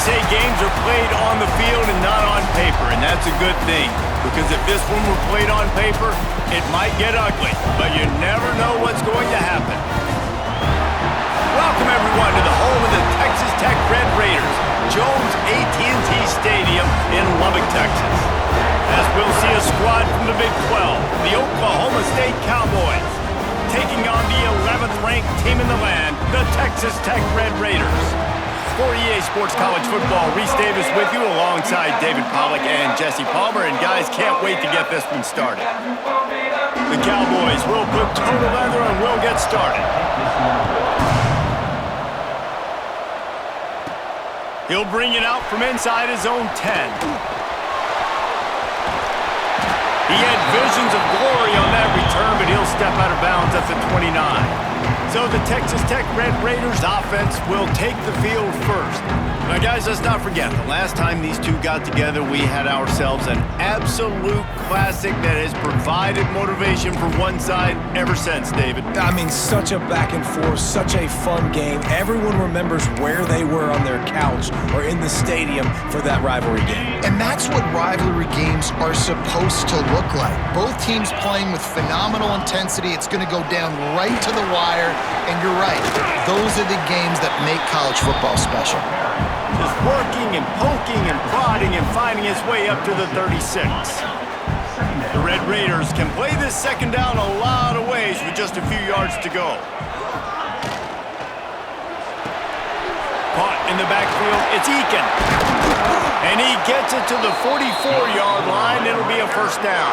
say games are played on the field and not on paper, and that's a good thing. Because if this one were played on paper, it might get ugly, but you never know what's going to happen. Welcome, everyone, to the home of the Texas Tech Red Raiders, Jones AT&T Stadium in Lubbock, Texas. As we'll see a squad from the Big 12, the Oklahoma State Cowboys, taking on the 11th-ranked team in the land, the Texas Tech Red Raiders. For EA Sports College Football, Reese Davis with you alongside David Pollack and Jesse Palmer. And guys, can't wait to get this one started. The Cowboys will put total leather and we'll get started. He'll bring it out from inside his own 10. He had visions of glory on that return, but he'll step out of bounds at the 29. So the Texas Tech Red Raiders offense will take the field first. Now, guys, let's not forget, the last time these two got together, we had ourselves an absolute classic that has provided motivation for one side ever since, David. I mean, such a back and forth, such a fun game. Everyone remembers where they were on their couch or in the stadium for that rivalry game. And that's what rivalry games are supposed to look like. Both teams playing with phenomenal intensity. It's going to go down right to the wire. And you're right, those are the games that make college football special. Just working and poking and prodding and finding his way up to the 36. The Red Raiders can play this second down a lot of ways with just a few yards to go. Caught in the backfield, it's Eakin. And he gets it to the 44-yard line. It'll be a first down.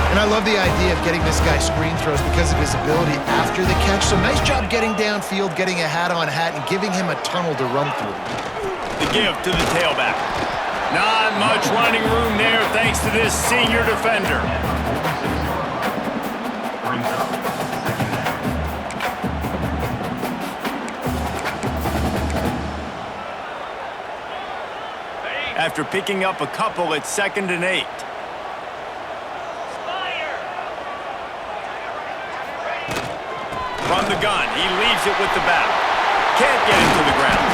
And I love the idea of getting this guy screen throws because of his ability after the catch. So nice job getting downfield, getting a hat-on-hat, and giving him a tunnel to run through. The give to the tailback. Not much running room there thanks to this senior defender. After picking up a couple, it's 2nd and 8. From the gun, he leaves it with the back. Can't get him to the ground.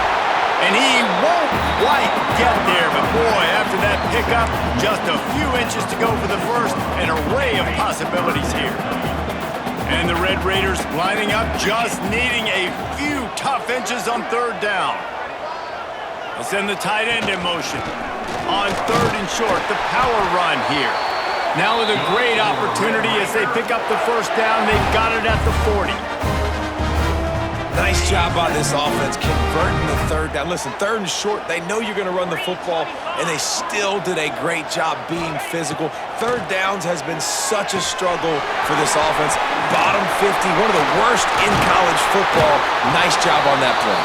And he won't quite get there, but boy, after that pickup, just a few inches to go for the first, an array of possibilities here. And the Red Raiders lining up, just needing a few tough inches on 3rd down. They'll send the tight end in motion. On 3rd and short, the power run here. Now with a great opportunity as they pick up the first down, they've got it at the 40. Nice job by this offense converting the 3rd down. Listen, 3rd and short, they know you're going to run the football, and they still did a great job being physical. 3rd downs has been such a struggle for this offense. Bottom 50, one of the worst in college football. Nice job on that play.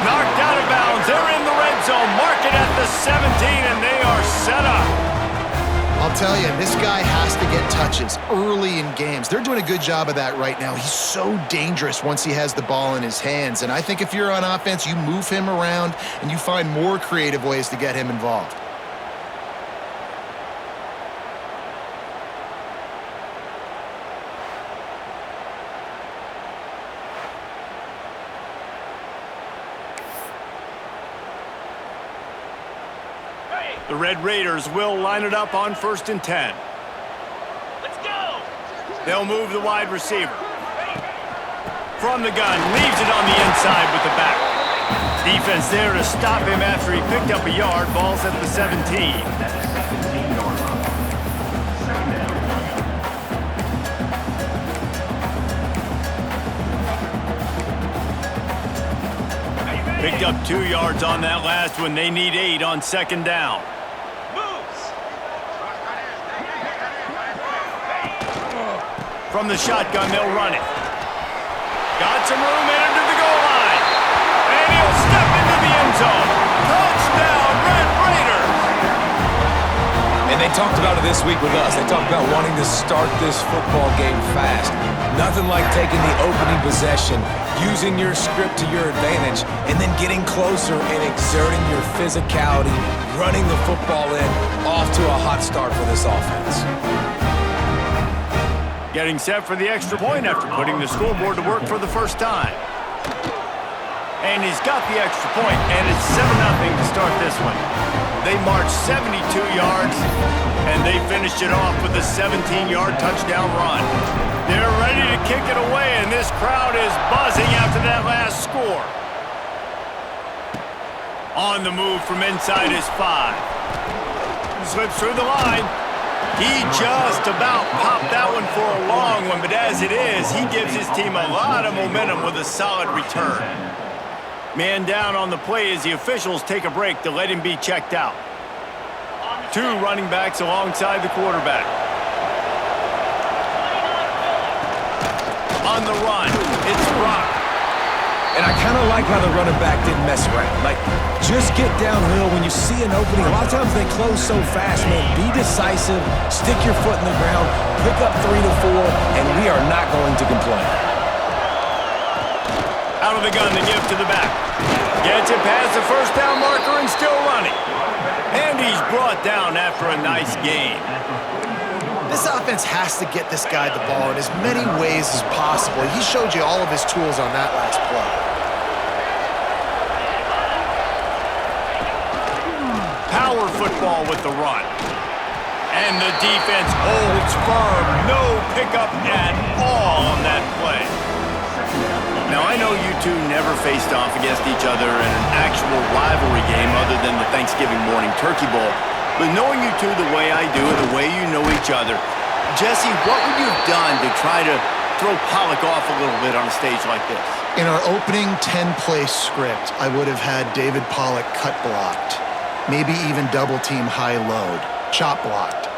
Knocked out of bounds. They're in the red zone. Mark it at the 17, and they are set up. I'll tell you, this guy has to get touches early in games. They're doing a good job of that right now. He's so dangerous once he has the ball in his hands. And I think if you're on offense, you move him around and you find more creative ways to get him involved. The Red Raiders will line it up on 1st and 10. Let's go! They'll move the wide receiver. From the gun, leaves it on the inside with the back. Defense there to stop him after he picked up a yard. Ball's at the 17. Picked up 2 yards on that last one. They need 8 on 2nd down. From the shotgun, they'll run it. Got some room in into the goal line. And he'll step into the end zone. Touchdown, Red Raiders! And they talked about it this week with us. They talked about wanting to start this football game fast. Nothing like taking the opening possession, using your script to your advantage, and then getting closer and exerting your physicality, running the football in, off to a hot start for this offense. Getting set for the extra point after putting the scoreboard to work for the first time. And he's got the extra point, and it's 7-0 to start this one. They marched 72 yards, and they finished it off with a 17-yard touchdown run. They're ready to kick it away, and this crowd is buzzing after that last score. On the move from inside his 5. Slips through the line. He just about popped that one for a long one, but as it is, he gives his team a lot of momentum with a solid return. Man down on the play as the officials take a break to let him be checked out. 2 running backs alongside the quarterback. On the run, it's Brock. And I kind of like how the running back didn't mess around. Like, just get downhill when you see an opening. A lot of times they close so fast, man. Be decisive, stick your foot in the ground, pick up 3 to 4, and we are not going to complain. Out of the gun to give to the back. Gets it past the first down marker and still running. And he's brought down after a nice gain. This offense has to get this guy the ball in as many ways as possible. He showed you all of his tools on that last play. Power football with the run. And the defense holds firm. No pickup at all on that play. Now, I know you two never faced off against each other in an actual rivalry game other than the Thanksgiving morning turkey bowl. But knowing you two the way I do and the way you know each other, Jesse, what would you have done to try to throw Pollock off a little bit on a stage like this? In our opening 10-play script, I would have had David Pollock cut blocked, maybe even double-team high load, chop blocked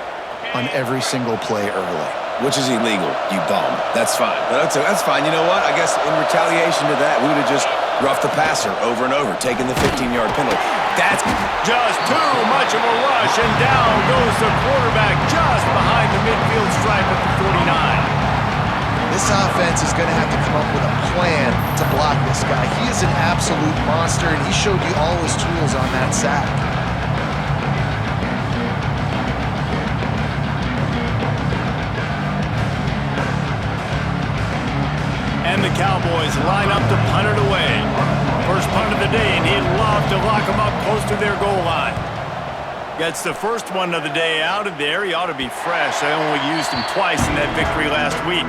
on every single play early. Which is illegal, you bum. That's fine. But that's fine. You know what? I guess in retaliation to that, we would have just roughed the passer over and over, taking the 15-yard penalty. That's just too much of a rush, and down goes the quarterback just behind the midfield stripe at the 49. This offense is going to have to come up with a plan to block this guy. He is an absolute monster, and he showed you all his tools on that sack. And the Cowboys line up to punt it away. First punt of the day, and he'd love to lock them up close to their goal line. Gets the first one of the day out of there. He ought to be fresh. I only used him twice in that victory last week.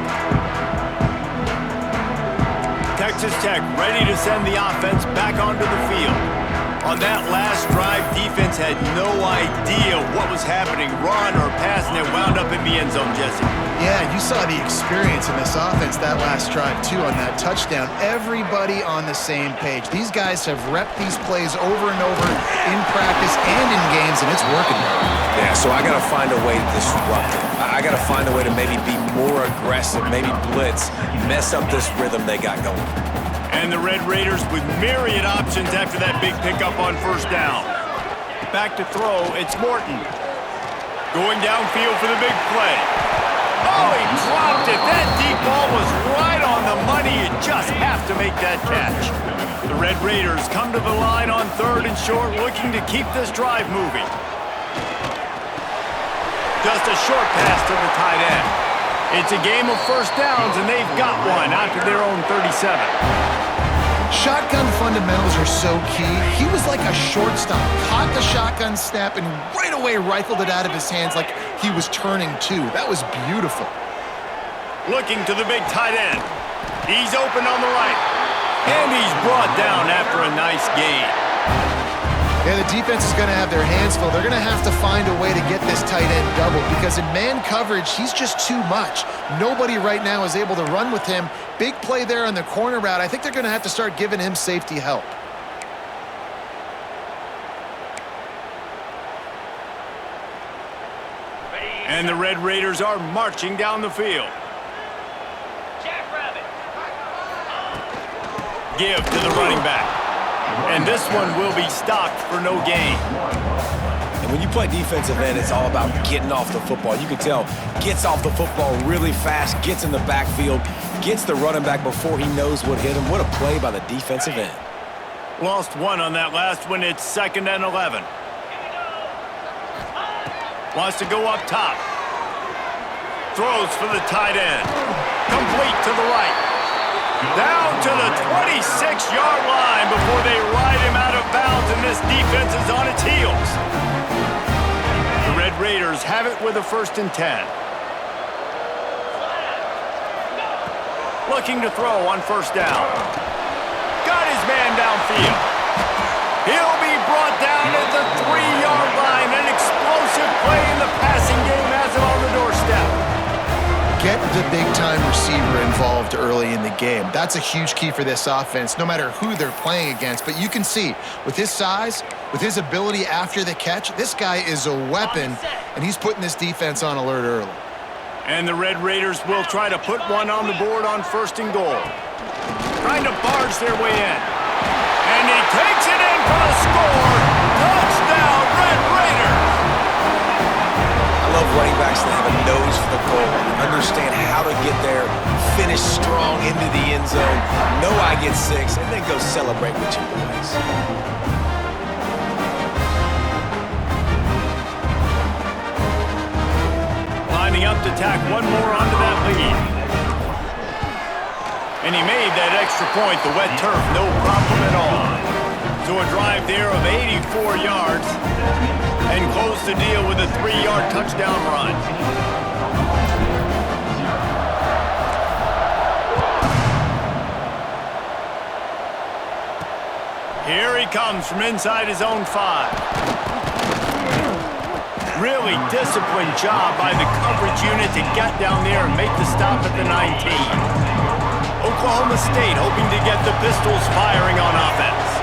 Texas Tech ready to send the offense back onto the field. On that last drive, defense had no idea what was happening, run or pass, and it wound up in the end zone, Jesse. Yeah, you saw the experience in this offense that last drive, too, on that touchdown. Everybody on the same page. These guys have repped these plays over and over in practice and in games, and it's working. Yeah, so I got to find a way to disrupt it. I got to find a way to maybe be more aggressive, maybe blitz, mess up this rhythm they got going. And the Red Raiders with myriad options after that big pickup on first down. Back to throw, it's Morton. Going downfield for the big play. Oh, he dropped it. That deep ball was right on the money. You just have to make that catch. The Red Raiders come to the line on 3rd and short, looking to keep this drive moving. Just a short pass to the tight end. It's a game of first downs, and they've got one out to their own 37. Shotgun fundamentals are so key. He was like a shortstop, caught the shotgun snap, and right away rifled it out of his hands like he was turning two. That was beautiful. Looking to the big tight end. He's open on the right. And he's brought down after a nice gain. Yeah, the defense is going to have their hands full. They're going to have to find a way to get this tight end doubled because in man coverage, he's just too much. Nobody right now is able to run with him. Big play there on the corner route. I think they're going to have to start giving him safety help. And the Red Raiders are marching down the field. Give to the running back. And this one will be stopped for no gain. And when you play defensive end, it's all about getting off the football. You can tell, gets off the football really fast, gets in the backfield, gets the running back before he knows what hit him. What a play by the defensive end. Lost one on that last one. It's 2nd and 11. Wants to go up top. Throws for the tight end. Complete to the right. Down to the 26-yard line before they ride him out of bounds, and this defense is on its heels. The Red Raiders have it with a 1st and 10. Looking to throw on 1st down. Got his man downfield. He'll be brought down at the 3-yard line. An explosive play in the passing game has him on the doorstep. Get the big-time receiver involved early in the game. That's a huge key for this offense, no matter who they're playing against. But you can see, with his size, with his ability after the catch, this guy is a weapon, and he's putting this defense on alert early. And the Red Raiders will try to put one on the board on 1st and goal. Trying to barge their way in. And he takes it in for the score. Touchdown, Red Raiders! I love running backs that have a nose for the goal, understand how to get there, finish strong into the end zone, know I get 6, and then go celebrate with your boys. Lining up to tack one more onto that lead. And he made that extra point, the wet turf, no problem at all. So a drive there of 84 yards and close the deal with a 3-yard touchdown run. Here he comes from inside his own 5. Really disciplined job by the coverage unit to get down there and make the stop at the 19. Oklahoma State hoping to get the Pistols firing on offense.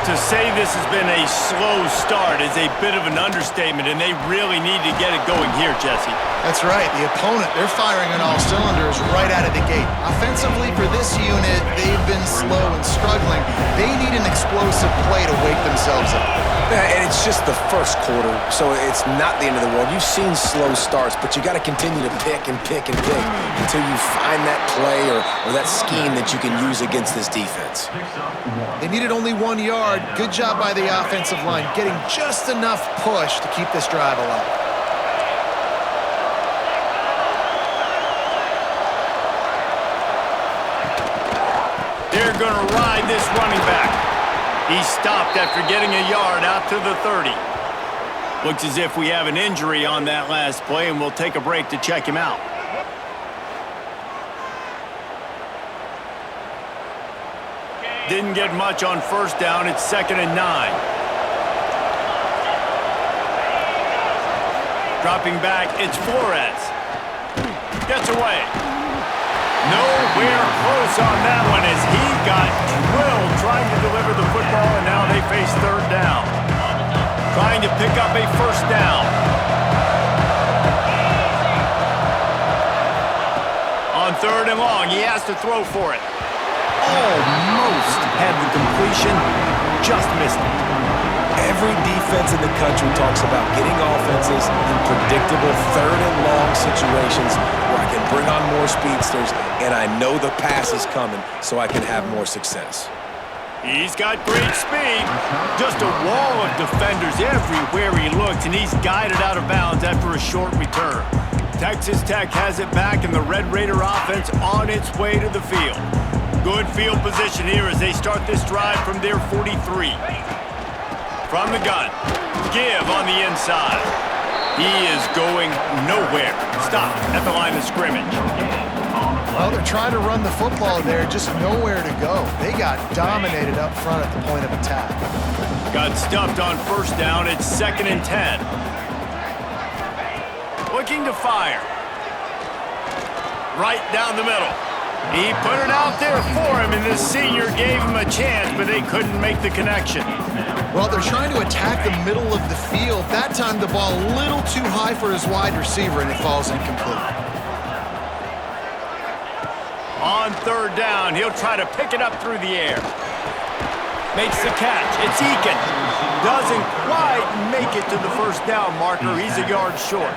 To say this has been a slow start is a bit of an understatement, and they really need to get it going here, Jesse. That's right. The opponent, they're firing on all cylinders right out of the gate. Offensively, for this unit, they've been slow and struggling. They need an explosive play to wake themselves up. And it's just the 1st quarter, so it's not the end of the world. You've seen slow starts, but you got to continue to pick and pick and pick until you find that play or that scheme that you can use against this defense. They needed only 1 yard. Good job by the offensive line, getting just enough push to keep this drive alive. They're going to ride this running back. He stopped after getting a yard out to the 30. Looks as if we have an injury on that last play, and we'll take a break to check him out. Didn't get much on 1st down. It's 2nd and 9. Dropping back, it's Flores. Gets away. Nowhere close on that one as he got drilled trying to deliver the football, and now they face 3rd down. Trying to pick up a 1st down. On 3rd and long, he has to throw for it. Almost had the completion, just missed it. Every defense in the country talks about getting offenses in predictable 3rd and long situations where I can bring on more speedsters and I know the pass is coming so I can have more success. He's got great speed. Just a wall of defenders everywhere he looks, and he's guided out of bounds after a short return. Texas Tech has it back, and the Red Raider offense on its way to the field. Good field position here as they start this drive from their 43. From the gun, give on the inside. He is going nowhere. Stop at the line of scrimmage. Well, they're trying to run the football there, just nowhere to go. They got dominated up front at the point of attack. Got stuffed on 1st down. It's 2nd and 10. Looking to fire. Right down the middle. He put it out there for him, and the senior gave him a chance, but they couldn't make the connection. Well, they're trying to attack the middle of the field. That time the ball a little too high for his wide receiver, and it falls incomplete. On 3rd down, he'll try to pick it up through the air. Makes the catch. It's Eakin. Doesn't quite make it to the 1st down marker. He's a yard short.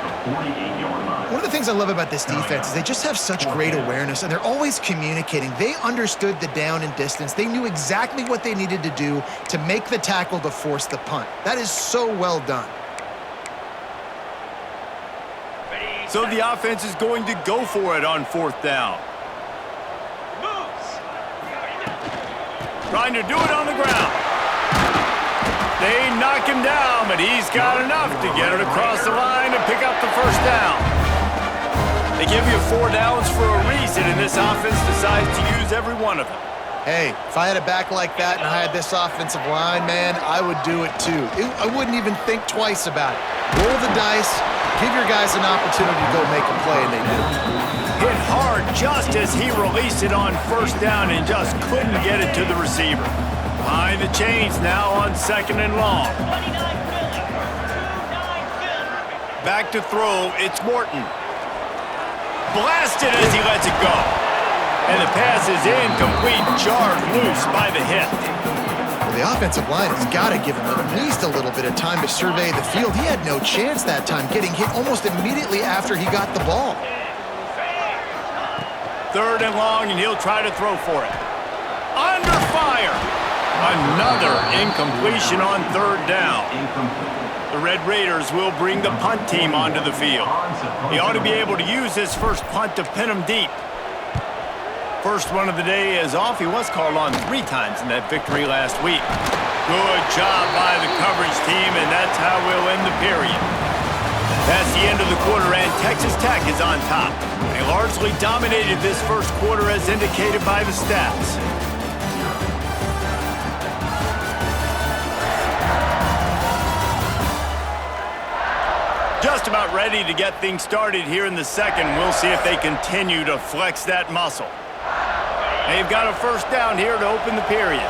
One of the things I love about this defense is they just have such great awareness, and they're always communicating. They understood the down and distance. They knew exactly what they needed to do to make the tackle to force the punt. That is so well done. So the offense is going to go for it on 4th down. Trying to do it on the ground. They knock him down, but he's got enough to get it across the line and pick up the first down. They give you 4 downs for a reason, and this offense decides to use every one of them. Hey, if I had a back like that and I had this offensive line, man, I would do it too. I wouldn't even think twice about it. Roll the dice, give your guys an opportunity to go make a play, and they do. Hit hard just as he released it on first down and just couldn't get it to the receiver. Behind the chains now on 2nd and long. Back to throw, it's Morton. Blasted as he lets it go. And the pass is incomplete, jarred loose by the hit. Well, the offensive line has got to give him at least a little bit of time to survey the field. He had no chance that time, getting hit almost immediately after he got the ball. 3rd and long, and he'll try to throw for it. Under fire! Another incompletion on 3rd down. The Red Raiders will bring the punt team onto the field. He ought to be able to use this first punt to pin them deep. First one of the day is off. He was called on 3 times in that victory last week. Good job by the coverage team, and that's how we'll end the period. That's the end of the quarter, and Texas Tech is on top. They largely dominated this first quarter as indicated by the stats. Just about ready to get things started here in the second. We'll see if they continue to flex that muscle. They've got a first down here to open the period.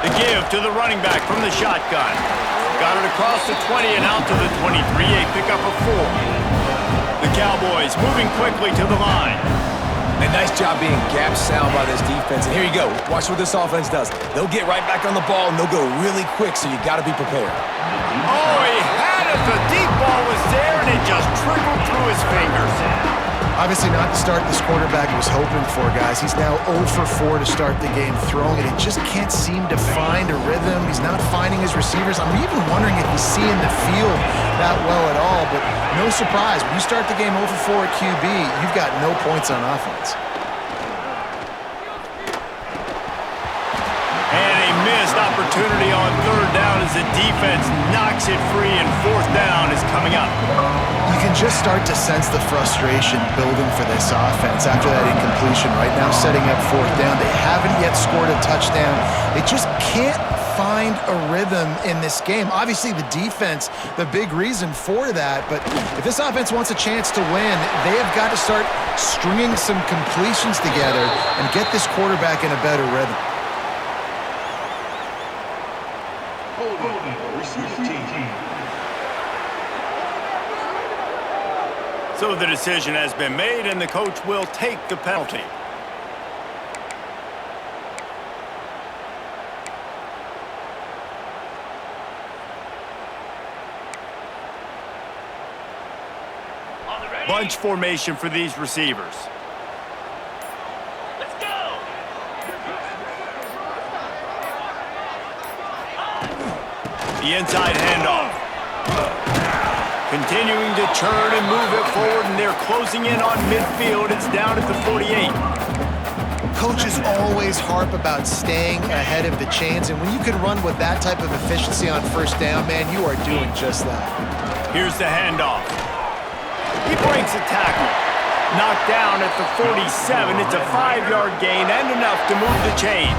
The give to the running back from the shotgun. Got it across the 20 and out to the 23, a pickup of 4. The Cowboys moving quickly to the line. A nice job being gap sound by this defense. And here you go. Watch what this offense does. They'll get right back on the ball, and they'll go really quick, so you got to be prepared. Oh, he had it. The deep ball was there, and it just trickled through his fingers. Obviously not the start this quarterback was hoping for, guys. He's now 0 for 4 to start the game throwing it. He just can't seem to find a rhythm. He's not finding his receivers. I'm even wondering if he's seeing the field that well at all, but no surprise. When you start the game 0 for 4 at QB, you've got no points on offense. And a missed opportunity on 3rd down as the defense knocks it free, and 4th down is coming up. You can just start to sense the frustration building for this offense after that incompletion. Right now, setting up 4th down. They haven't yet scored a touchdown. They just can't find a rhythm in this game. Obviously, the defense, the big reason for that. But if this offense wants a chance to win, they have got to start stringing some completions together and get this quarterback in a better rhythm. So the decision has been made, and the coach will take the penalty. Bunch formation for these receivers. Let's go. The inside handoff. Continuing to churn and move it forward, and they're closing in on midfield. It's down at the 48. Coaches always harp about staying ahead of the chains, and when you can run with that type of efficiency on 1st down, man, you are doing just that. Here's the handoff. He breaks a tackle. Knocked down at the 47. It's a 5-yard gain and enough to move the chains.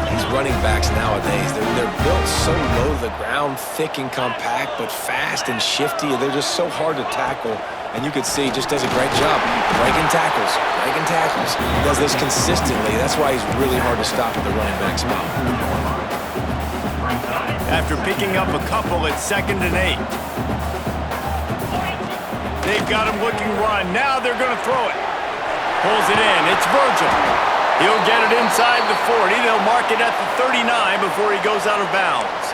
These running backs nowadays, they're built so low to the ground, thick and compact, but fast and shifty. They're just so hard to tackle. And you can see he just does a great job breaking tackles. He does this consistently. That's why he's really hard to stop at the running back spot. After picking up a couple, it's 2nd and 8. They've got him looking run. Now they're going to throw it. Pulls it in. It's Virgil. He'll get it inside the 40. They'll mark it at the 39 before he goes out of bounds.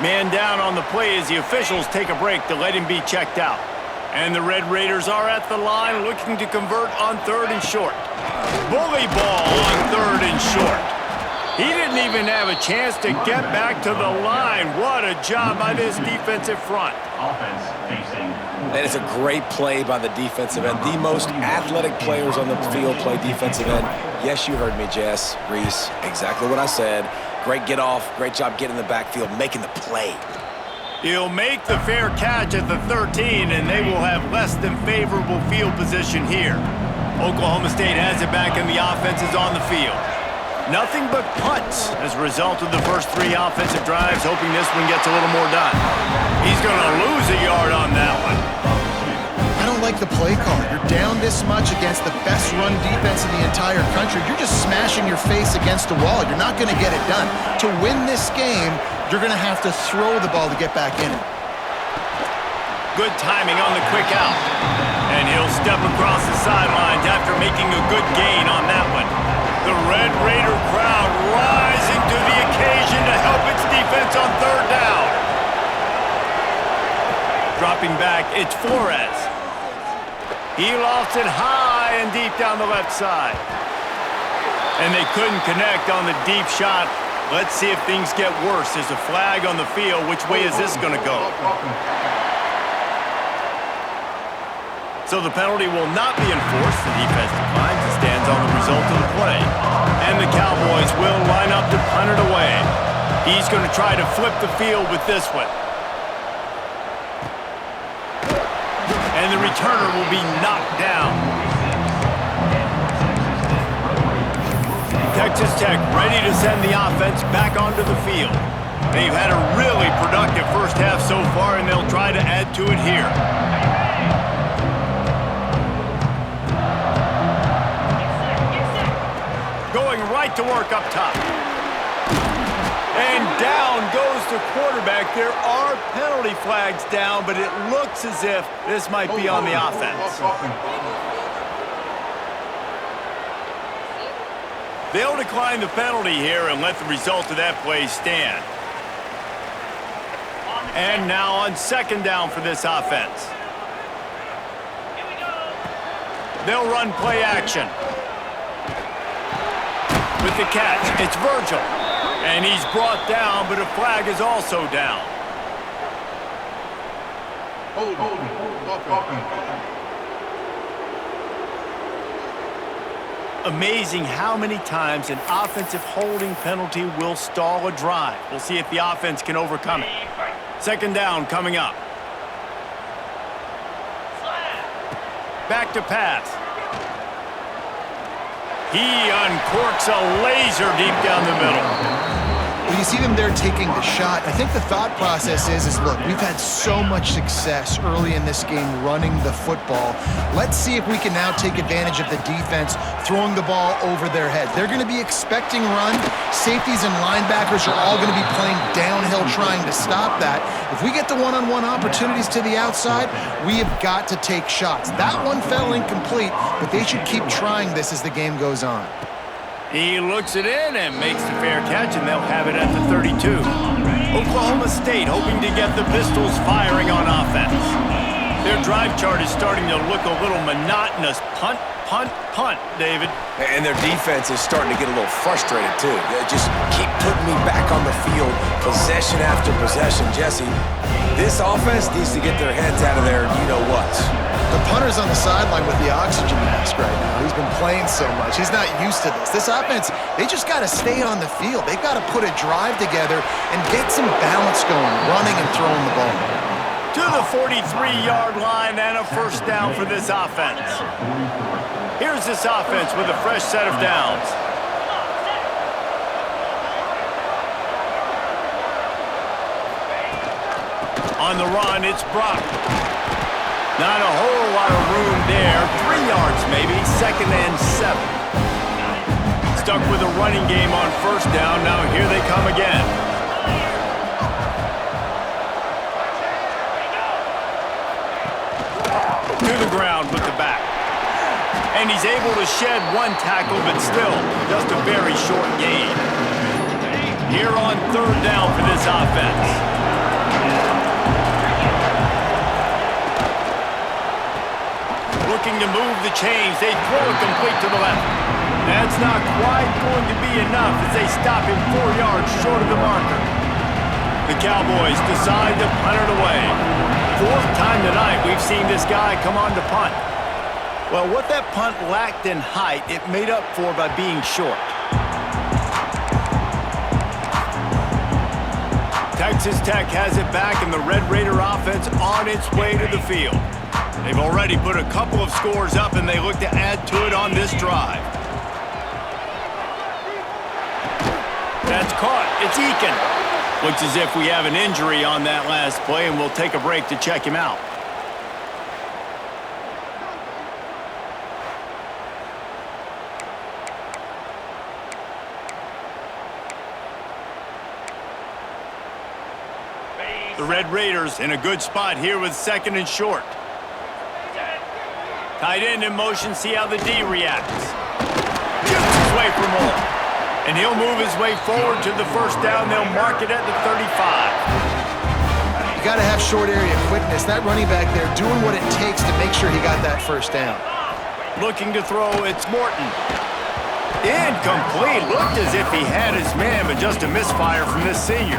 Man down on the play as the officials take a break to let him be checked out. And the Red Raiders are at the line looking to convert on 3rd and short. Bully ball on 3rd and short. He didn't even have a chance to get back to the line. What a job by this defensive front. Offense facing. And it's a great play by the defensive end. The most athletic players on the field play defensive end. Yes, you heard me, Jess, Reese. Exactly what I said. Great get off. Great job getting in the backfield, making the play. He'll make the fair catch at the 13, and they will have less than favorable field position here. Oklahoma State has it back, and the offense is on the field. Nothing but punts as a result of the first 3 offensive drives, hoping this one gets a little more done. He's going to lose a yard on that one. I don't like the play call. You're down this much against the best run defense in the entire country. You're just smashing your face against the wall. You're not going to get it done. To win this game, you're going to have to throw the ball to get back in it. Good timing on the quick out. And he'll step across the sidelines after making a good gain on that one. The Red Raider crowd rising to the occasion to help its defense on 3rd down. Dropping back, it's Flores. He lofts it high and deep down the left side. And they couldn't connect on the deep shot. Let's see if things get worse. There's a flag on the field. Which way is this going to go? So the penalty will not be enforced. The defense declines and stands on the result of the play. And the Cowboys will line up to punt it away. He's going to try to flip the field with this one. And the returner will be knocked down. Texas Tech ready to send the offense back onto the field. They've had a really productive first half so far, and they'll try to add to it here. Going right to work up top. And down goes the quarterback. There are penalty flags down, but it looks as if this might be on the offense. They'll decline the penalty here and let the result of that play stand. And now on 2nd down for this offense. They'll run play action. With the catch, it's Virgil. And he's brought down, but a flag is also down. Amazing how many times an offensive holding penalty will stall a drive. We'll see if the offense can overcome it. 2nd down coming up. Back to pass. He uncorks a laser deep down the middle. When you see them there taking the shot, I think the thought process is look, we've had so much success early in this game running the football. Let's see if we can now take advantage of the defense throwing the ball over their head. They're going to be expecting run. Safeties and linebackers are all going to be playing downhill trying to stop that. If we get the one-on-one opportunities to the outside, we have got to take shots. That one fell incomplete, but they should keep trying this as the game goes on. He looks it in and makes the fair catch, and they'll have it at the 32. Oklahoma State hoping to get the Pistols firing on offense. Their drive chart is starting to look a little monotonous. Punt, punt, punt, David. And their defense is starting to get a little frustrated, too. They just keep putting me back on the field, possession after possession. Jesse, this offense needs to get their heads out of there, you-know-what. The punter's on the sideline with the oxygen mask right now. He's been playing so much. He's not used to this. This offense, they just got to stay on the field. They've got to put a drive together and get some balance going, running and throwing the ball. To the 43-yard line and a 1st down for this offense. Here's this offense with a fresh set of downs. On the run, it's Brock. Not a whole lot of room there. 3 yards maybe, 2nd and 7. Stuck with a running game on 1st down. Now here they come again. To the ground with the back. And he's able to shed 1 tackle, but still just a very short gain. Here on 3rd down for this offense. Looking to move the chains. They throw it complete to the left. That's not quite going to be enough as they stop him 4 yards short of the marker. The Cowboys decide to punt it away. Fourth time tonight we've seen this guy come on to punt. Well, what that punt lacked in height, it made up for by being short. Texas Tech has it back, and the Red Raider offense on its way to the field. They've already put a couple of scores up, and they look to add to it on this drive. That's caught. It's Eakin. Looks as if we have an injury on that last play, and we'll take a break to check him out. The Red Raiders in a good spot here with second and short. Tight end in motion, see how the D reacts. Shoots his way for more. And he'll move his way forward to the first down. They'll mark it at the 35. You got to have short area quickness. That running back there doing what it takes to make sure he got that first down. Looking to throw, it's Morton. Incomplete. Looked as if he had his man, but just a misfire from this senior.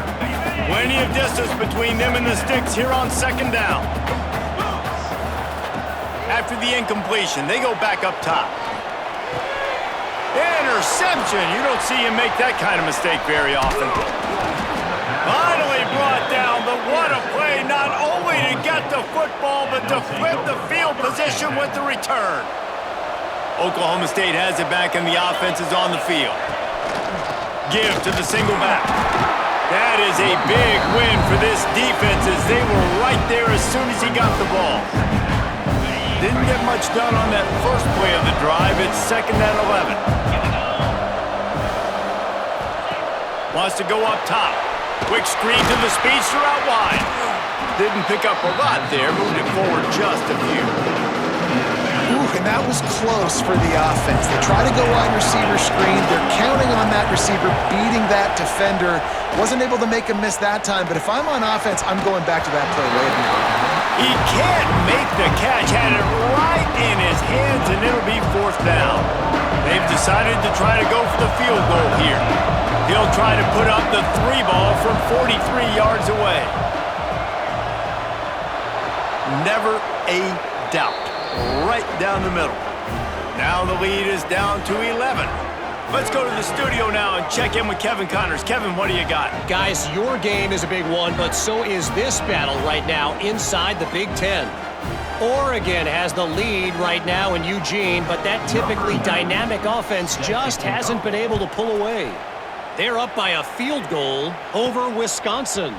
Plenty of distance between them and the sticks here on second down. After the incompletion, they go back up top. Interception. You don't see him make that kind of mistake very often. Finally brought down, but what a play, not only to get the football, but to flip the field position with the return. Oklahoma State has it back, and the offense is on the field. Give to the single back. That is a big win for this defense as they were right there as soon as he got the ball. Didn't get much done on that first play of the drive. It's second and 11. Wants to go up top. Quick screen to the speedster out wide. Didn't pick up a lot there. Moved it forward just a few. Ooh, and that was close for the offense. They try to go wide receiver screen. They're counting on that receiver beating that defender. Wasn't able to make him miss that time, but if I'm on offense, I'm going back to that play later. He can't make the catch. Had it right in his hands, and it'll be fourth down. They've decided to try to go for the field goal here. He'll try to put up the 3 ball from 43 yards away. Never a doubt. Right down the middle. Now the lead is down to 11. Let's go to the studio now and check in with Kevin Connors. Kevin, what do you got? Guys, your game is a big one, but so is this battle right now inside the Big Ten. Oregon has the lead right now in Eugene, but that typically dynamic offense just hasn't been able to pull away. They're up by a field goal over Wisconsin.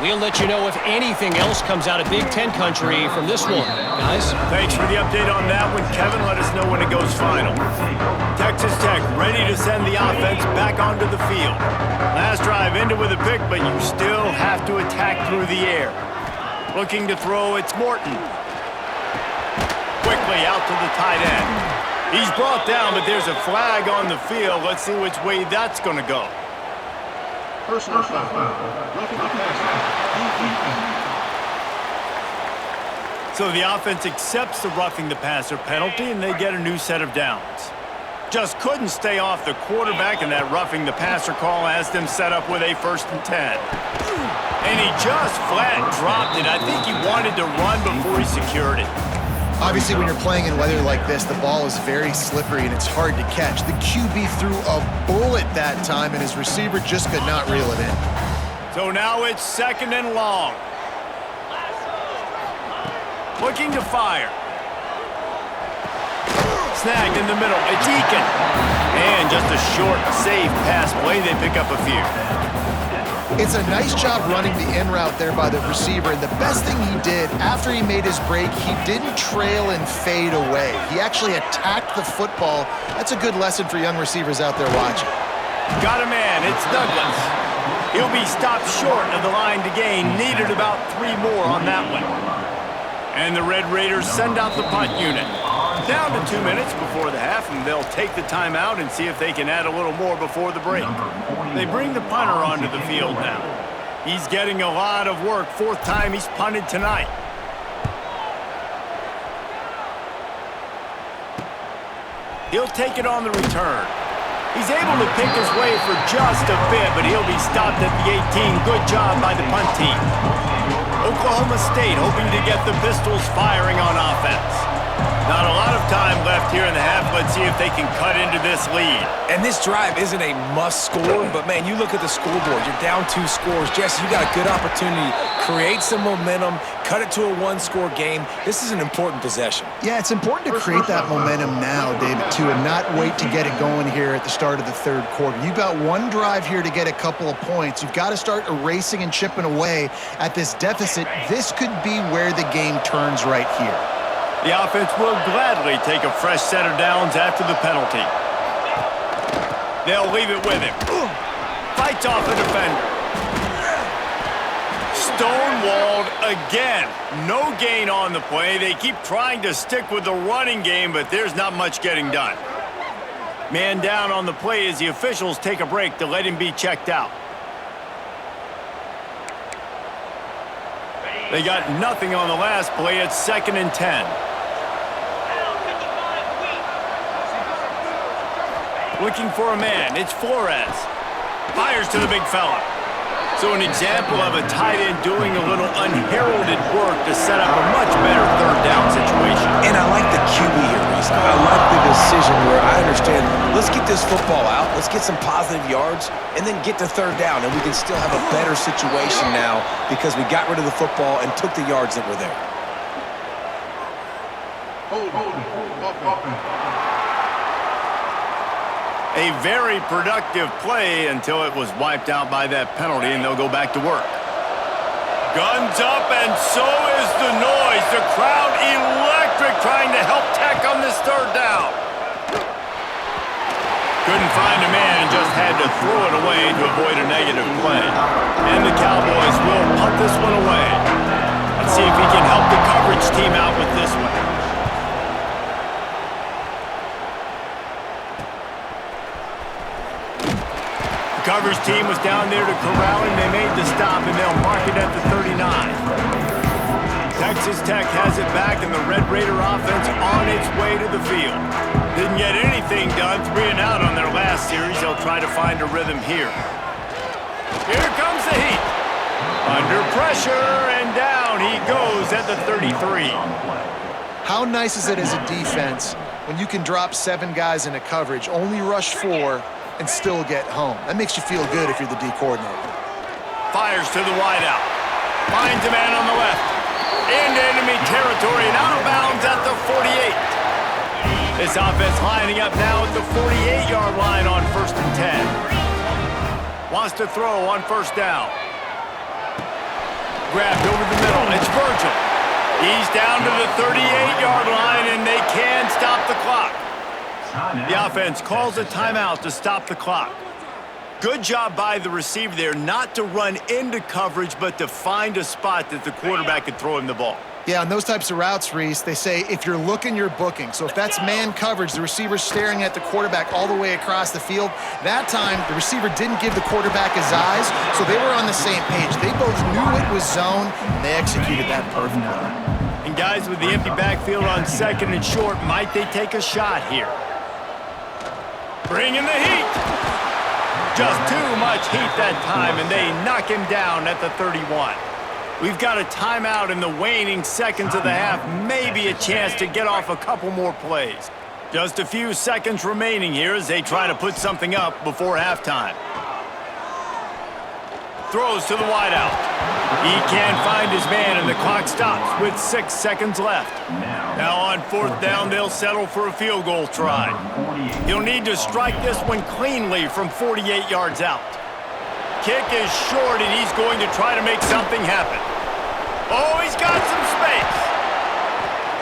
We'll let you know if anything else comes out of Big Ten country from this one, guys. Thanks for the update on that one, Kevin. Let us know when it goes final. Texas Tech ready to send the offense back onto the field. Last drive ended with a pick, but you still have to attack through the air. Looking to throw, it's Morton. Quickly out to the tight end. He's brought down, but there's a flag on the field. Let's see which way that's going to go. Personal foul. Roughing the passer. So the offense accepts the roughing the passer penalty, and they get a new set of downs. Just couldn't stay off the quarterback, and that roughing the passer call has them set up with a 1st and 10. And he just flat dropped it. I think he wanted to run before he secured it. Obviously, when you're playing in weather like this, the ball is very slippery and it's hard to catch. The QB threw a bullet that time, and his receiver just could not reel it in. So now it's second and long. Looking to fire. Snagged in the middle. It's Eakin. And just a short, safe pass play. They pick up a few. It's a nice job running the in route there by the receiver, and the best thing he did after he made his break, he didn't trail and fade away. He actually attacked the football. That's a good lesson for young receivers out there watching. Got a man. It's Douglas. He'll be stopped short of the line to gain. Needed about 3 more on that one. And the Red Raiders send out the punt unit. Down to 2 minutes before the half, and they'll take the timeout and see if they can add a little more before the break. They bring the punter onto the field now. He's getting a lot of work. 4th time he's punted tonight. He'll take it on the return. He's able to pick his way for just a bit, but he'll be stopped at the 18. Good job by the punt team. Oklahoma State hoping to get the Pistols firing on offense. Not a lot of time left here in the half. Let's see if they can cut into this lead. And this drive isn't a must score, but man, you look at the scoreboard. You're down 2 scores. Jesse, you got a good opportunity. Create some momentum. Cut it to a 1-score game. This is an important possession. Yeah, it's important to create that momentum now, David, too, and not wait to get it going here at the start of the third quarter. You've got one drive here to get a couple of points. You've got to start erasing and chipping away at this deficit. This could be where the game turns right here. The offense will gladly take a fresh set of downs after the penalty. They'll leave it with him. Fights off a defender. Stonewalled again. No gain on the play. They keep trying to stick with the running game, but there's not much getting done. Man down on the play as the officials take a break to let him be checked out. They got nothing on the last play. It's 2nd and 10. Looking for a man. It's Flores. Fires to the big fella. So an example of a tight end doing a little unheralded work to set up a much better third down situation. And I like the QB here, Reese. I like the decision where I understand, let's get this football out, let's get some positive yards, and then get to third down, and we can still have a better situation now because we got rid of the football and took the yards that were there. A very productive play until it was wiped out by that penalty, and they'll go back to work. Guns up, and so is the noise. The crowd electric trying to help Tech on this third down. Couldn't find a man and just had to throw it away to avoid a negative play. And the Cowboys will punt this one away. Let's see if he can help the coverage team out with this one. The coverage team was down there to corral him. They made the stop, and they'll mark it at the 39. Texas Tech has it back, and the Red Raider offense on its way to the field. Didn't get anything done, 3 and out on their last series. They'll try to find a rhythm here. Here comes the heat. Under pressure, and down he goes at the 33. How nice is it as a defense when you can drop 7 guys into coverage, only rush 4, and still get home? That makes you feel good if you're the D coordinator. Fires to the wideout. Finds a man on the left. Into enemy territory and out of bounds at the 48. This offense lining up now at the 48-yard line on 1st and 10. Wants to throw on 1st down. Grabbed over the middle. It's Virgil. He's down to the 38-yard line, and they can stop the clock. The offense calls a timeout to stop the clock. Good job by the receiver there not to run into coverage, but to find a spot that the quarterback could throw him the ball. Yeah, on those types of routes, Reese, they say if you're looking, you're booking. So if that's man coverage, the receiver's staring at the quarterback all the way across the field. That time, the receiver didn't give the quarterback his eyes, so they were on the same page. They both knew it was zone, and they executed that perfectly. And guys with the empty backfield on 2nd and short, might they take a shot here? Bring in the heat. Just too much heat that time, and they knock him down at the 31. We've got a timeout in the waning seconds of the half. Maybe a chance to get off a couple more plays. Just a few seconds remaining here as they try to put something up before halftime. Throws to the wideout. He can't find his man, and the clock stops with 6 seconds left. Now on 4th down, they'll settle for a field goal try. He'll need to strike this one cleanly from 48 yards out. Kick is short, and he's going to try to make something happen. Oh, he's got some space.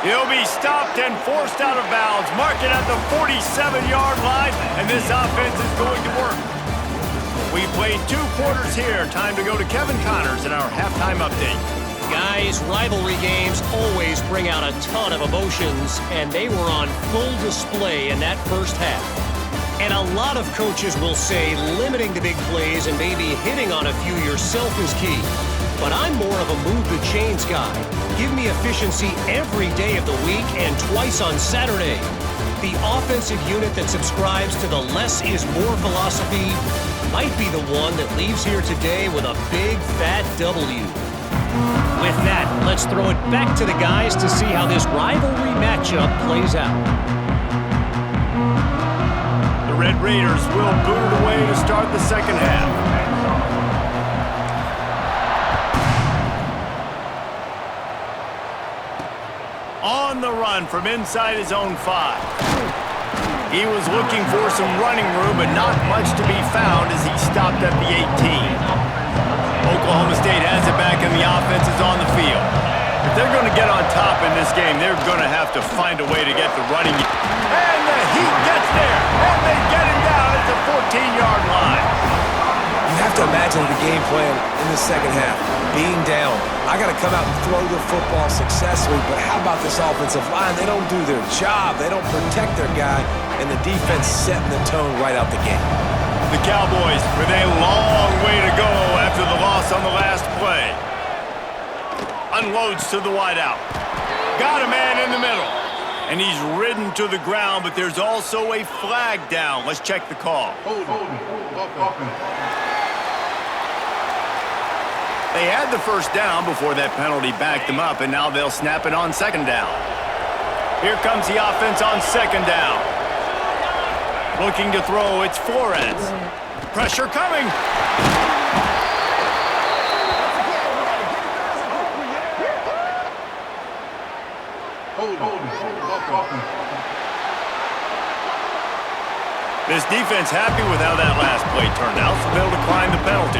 He'll be stopped and forced out of bounds. Mark it at the 47-yard line, and this offense is going to work. We played 2 quarters here. Time to go to Kevin Connors in our halftime update. Guys, rivalry games always bring out a ton of emotions, and they were on full display in that first half. And a lot of coaches will say limiting the big plays and maybe hitting on a few yourself is key. But I'm more of a move the chains guy. Give me efficiency every day of the week and twice on Saturday. the offensive unit that subscribes to the less is more philosophy might be the one that leaves here today with a big, fat W. With that, let's throw it back to the guys to see how this rivalry matchup plays out. The Red Raiders will boot it away to start the second half. On the run from inside his own 5. He was looking for some running room, but not much to be found as he stopped at the 18. Oklahoma State has it back and the offense is on the field. If they're going to get on top in this game, they're going to have to find a way to get the running. And the Heat gets there, and they get him down at the 14-yard line. You have to imagine the game plan in the second half. Being down, I got to come out and throw the football successfully, but how about this offensive line? They don't do their job. They don't protect their guy, and the defense setting the tone right out the game. The Cowboys with a long way to go after the loss on the last play. Unloads to the wideout. Got a man in the middle. And he's ridden to the ground, but there's also a flag down. Let's check the call. They had the first down before that penalty backed them up, and now they'll snap it on second down. Here comes the offense on second down. Looking to throw, it's Flores. Pressure coming. This defense happy with how that last play turned out, so they'll decline the penalty.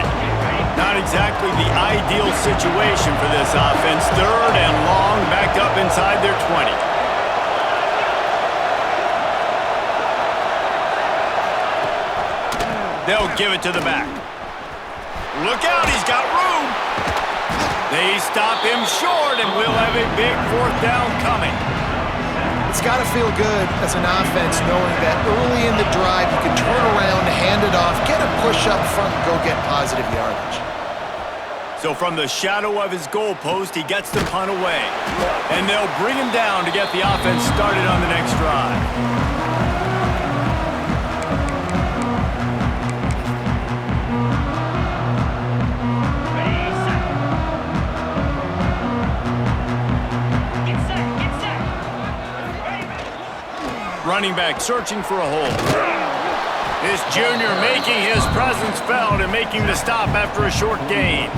Not exactly the ideal situation for this offense. Third and long, backed up inside their 20. They'll give it to the back. Look out, he's got room. They stop him short, and we'll have a big fourth down coming. It's got to feel good as an offense knowing that early in the drive you can turn around, hand it off, get a push up front, and go get positive yardage. So from the shadow of his goalpost, he gets the punt away. And they'll bring him down to get the offense started on the next drive. Running back searching for a hole. This junior making his presence felt and making the stop after a short gain.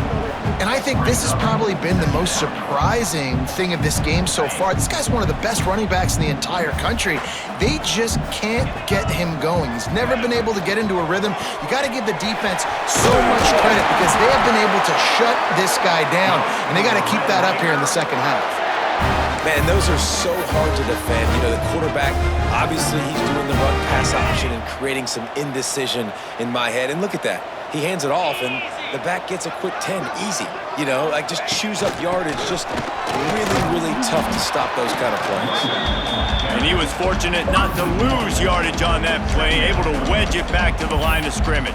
And I think this has probably been the most surprising thing of this game so far. This guy's one of the best running backs in the entire country. They just can't get him going. He's never been able to get into a rhythm. You got to give the defense so much credit because they have been able to shut this guy down, and they got to keep that up here in the second half. Man, those are so hard to defend. You know, the quarterback, obviously he's doing the run-pass option and creating some indecision in my head. And look at that. He hands it off, and the back gets a quick 10. Easy. You know, like just chews up yardage. Just really, really tough to stop those kind of plays. And he was fortunate not to lose yardage on that play, able to wedge it back to the line of scrimmage.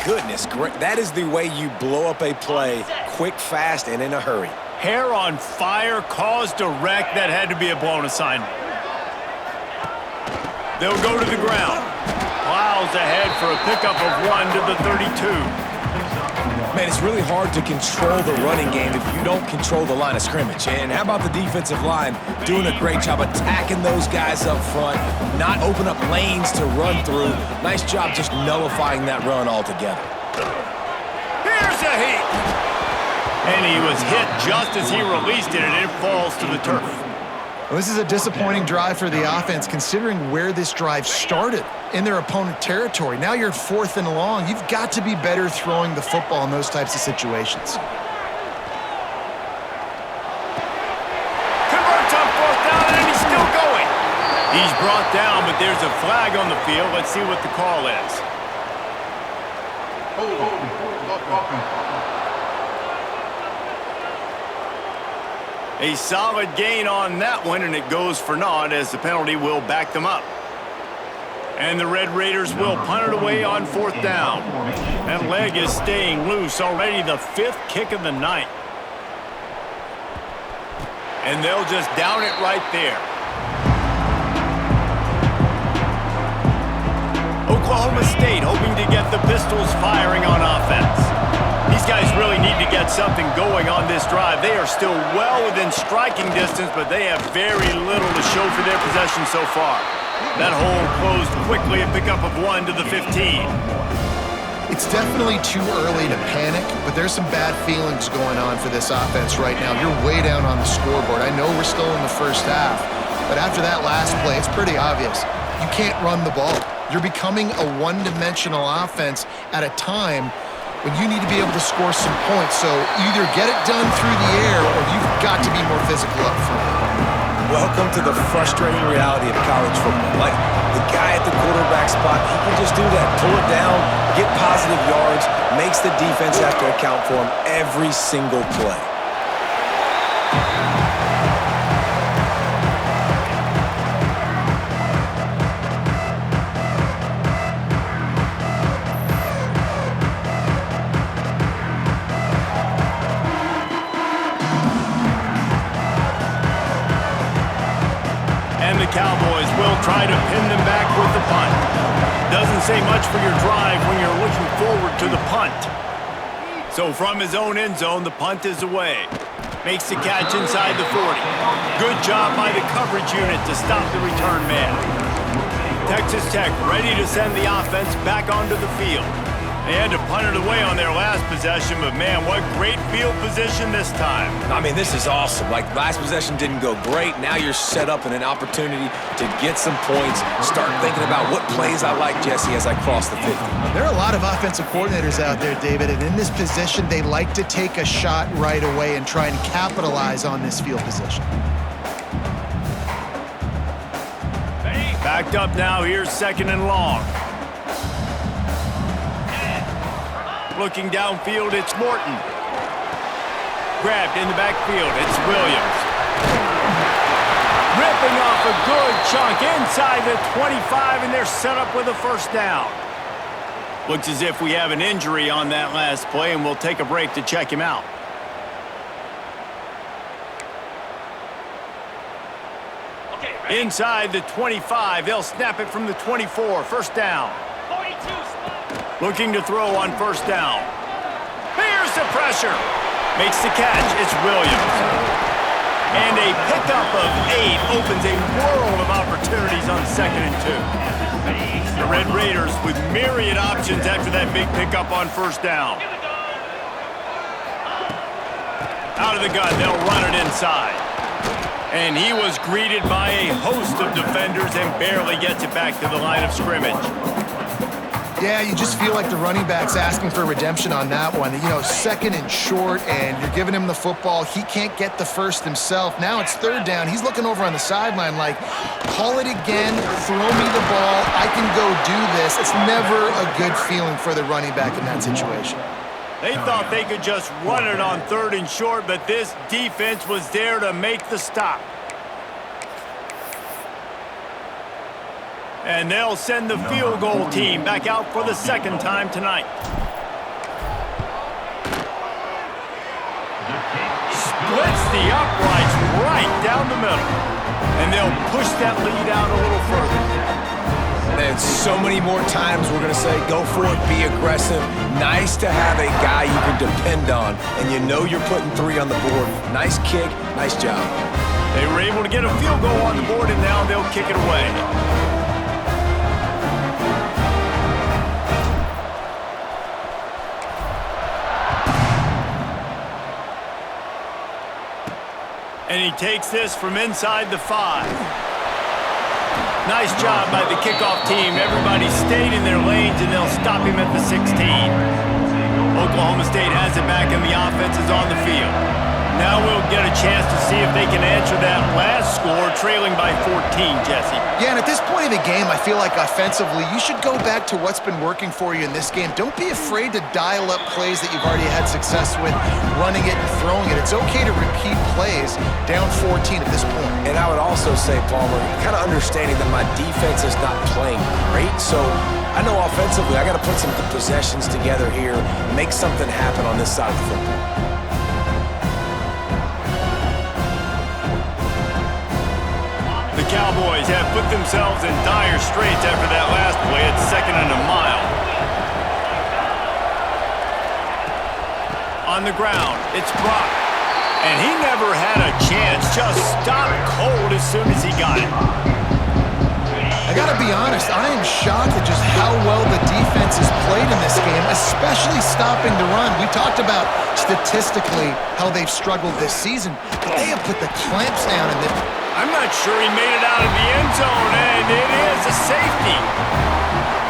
Goodness, great. That is the way you blow up a play quick, fast, and in a hurry. Hair on fire, caused a wreck. That had to be a blown assignment. They'll go to the ground. Plows ahead for a pickup of 1 to the 32. Man, it's really hard to control the running game if you don't control the line of scrimmage. And how about the defensive line doing a great job attacking those guys up front, not open up lanes to run through. Nice job just nullifying that run altogether. Here's a hit. And he was hit just as he released it, and it falls to the turf. Well, this is a disappointing drive for the offense, considering where this drive started in their opponent territory. Now you're 4th and long. You've got to be better throwing the football in those types of situations. Converts on 4th down, and he's still going. He's brought down, but there's a flag on the field. Let's see what the call is. A solid gain on that one, and it goes for naught as the penalty will back them up. And the Red Raiders will punt it away on 4th down. That leg is staying loose, already the 5th kick of the night. And they'll just down it right there. Oklahoma State hoping to get the Pistols firing on offense. These guys really need to get something going on this drive. They are still well within striking distance, but they have very little to show for their possession so far. That hole closed quickly, a pickup of 1 to the 15. It's definitely too early to panic, but there's some bad feelings going on for this offense right now. You're way down on the scoreboard. I know we're still in the first half, but after that last play, it's pretty obvious. You can't run the ball. You're becoming a one-dimensional offense at a time when you need to be able to score some points. So either get it done through the air or you've got to be more physical up front. Welcome to the frustrating reality of college football. Like, the guy at the quarterback spot, he can just do that. Pull it down, get positive yards, makes the defense have to account for him every single play. And the Cowboys will try to pin them back with the punt. Doesn't say much for your drive when you're looking forward to the punt. So from his own end zone, the punt is away. Makes the catch inside the 40. Good job by the coverage unit to stop the return man. Texas Tech ready to send the offense back onto the field. They had to punt it away on their last possession, but man, what great field position this time. I mean, this is awesome. Like, last possession didn't go great. Now you're set up in an opportunity to get some points. Start thinking about what plays I like, Jesse, as I cross the 50. There are a lot of offensive coordinators out there, David, and in this position, they like to take a shot right away and try and capitalize on this field position. Backed up now, here's 2nd and long. Looking downfield, it's Morton. Grabbed in the backfield, it's Williams. Ripping off a good chunk inside the 25, and they're set up with a first down. Looks as if we have an injury on that last play, and we'll take a break to check him out. Okay, Inside the 25, they'll snap it from the 24, first down. 42 spot. Looking to throw on first down. Here's the pressure. Makes the catch. It's Williams. And a pickup of 8 opens a world of opportunities on 2nd and 2. The Red Raiders with myriad options after that big pickup on first down. Out of the gun, they'll run it inside. And he was greeted by a host of defenders and barely gets it back to the line of scrimmage. Yeah, you just feel like the running back's asking for redemption on that one. You know, 2nd and short, and you're giving him the football. He can't get the first himself. Now it's 3rd down. He's looking over on the sideline like, call it again, throw me the ball, I can go do this. It's never a good feeling for the running back in that situation. They thought they could just run it on 3rd and short, but this defense was there to make the stop. And they'll send the field goal team back out for the 2nd time tonight. Splits the uprights right down the middle. And they'll push that lead out a little further. And so many more times we're going to say, go for it, be aggressive. Nice to have a guy you can depend on, and you know you're putting 3 on the board. Nice kick, nice job. They were able to get a field goal on the board, and now they'll kick it away. And he takes this from inside the 5. Nice job by the kickoff team. Everybody stayed in their lanes, and they'll stop him at the 16. Oklahoma State has it back, and the offense is on the field. Now we'll get a chance to see if they can answer that last score, trailing by 14, Jesse. Yeah, and at this point of the game, I feel like offensively, you should go back to what's been working for you in this game. Don't be afraid to dial up plays that you've already had success with, running it and throwing it. It's okay to repeat plays down 14 at this point. And I would also say, Palmer, kind of understanding that my defense is not playing great, so I know offensively I got to put some possessions together here, make something happen on this side of the football. Cowboys have put themselves in dire straits after that last play at 2nd and a mile. On the ground, it's Brock. And he never had a chance, just stopped cold as soon as he got it. I gotta be honest, I am shocked at just how well the defense has played in this game, especially stopping the run. We talked about statistically how they've struggled this season, but they have put the clamps down in this. I'm not sure he made it out of the end zone, and it is a safety.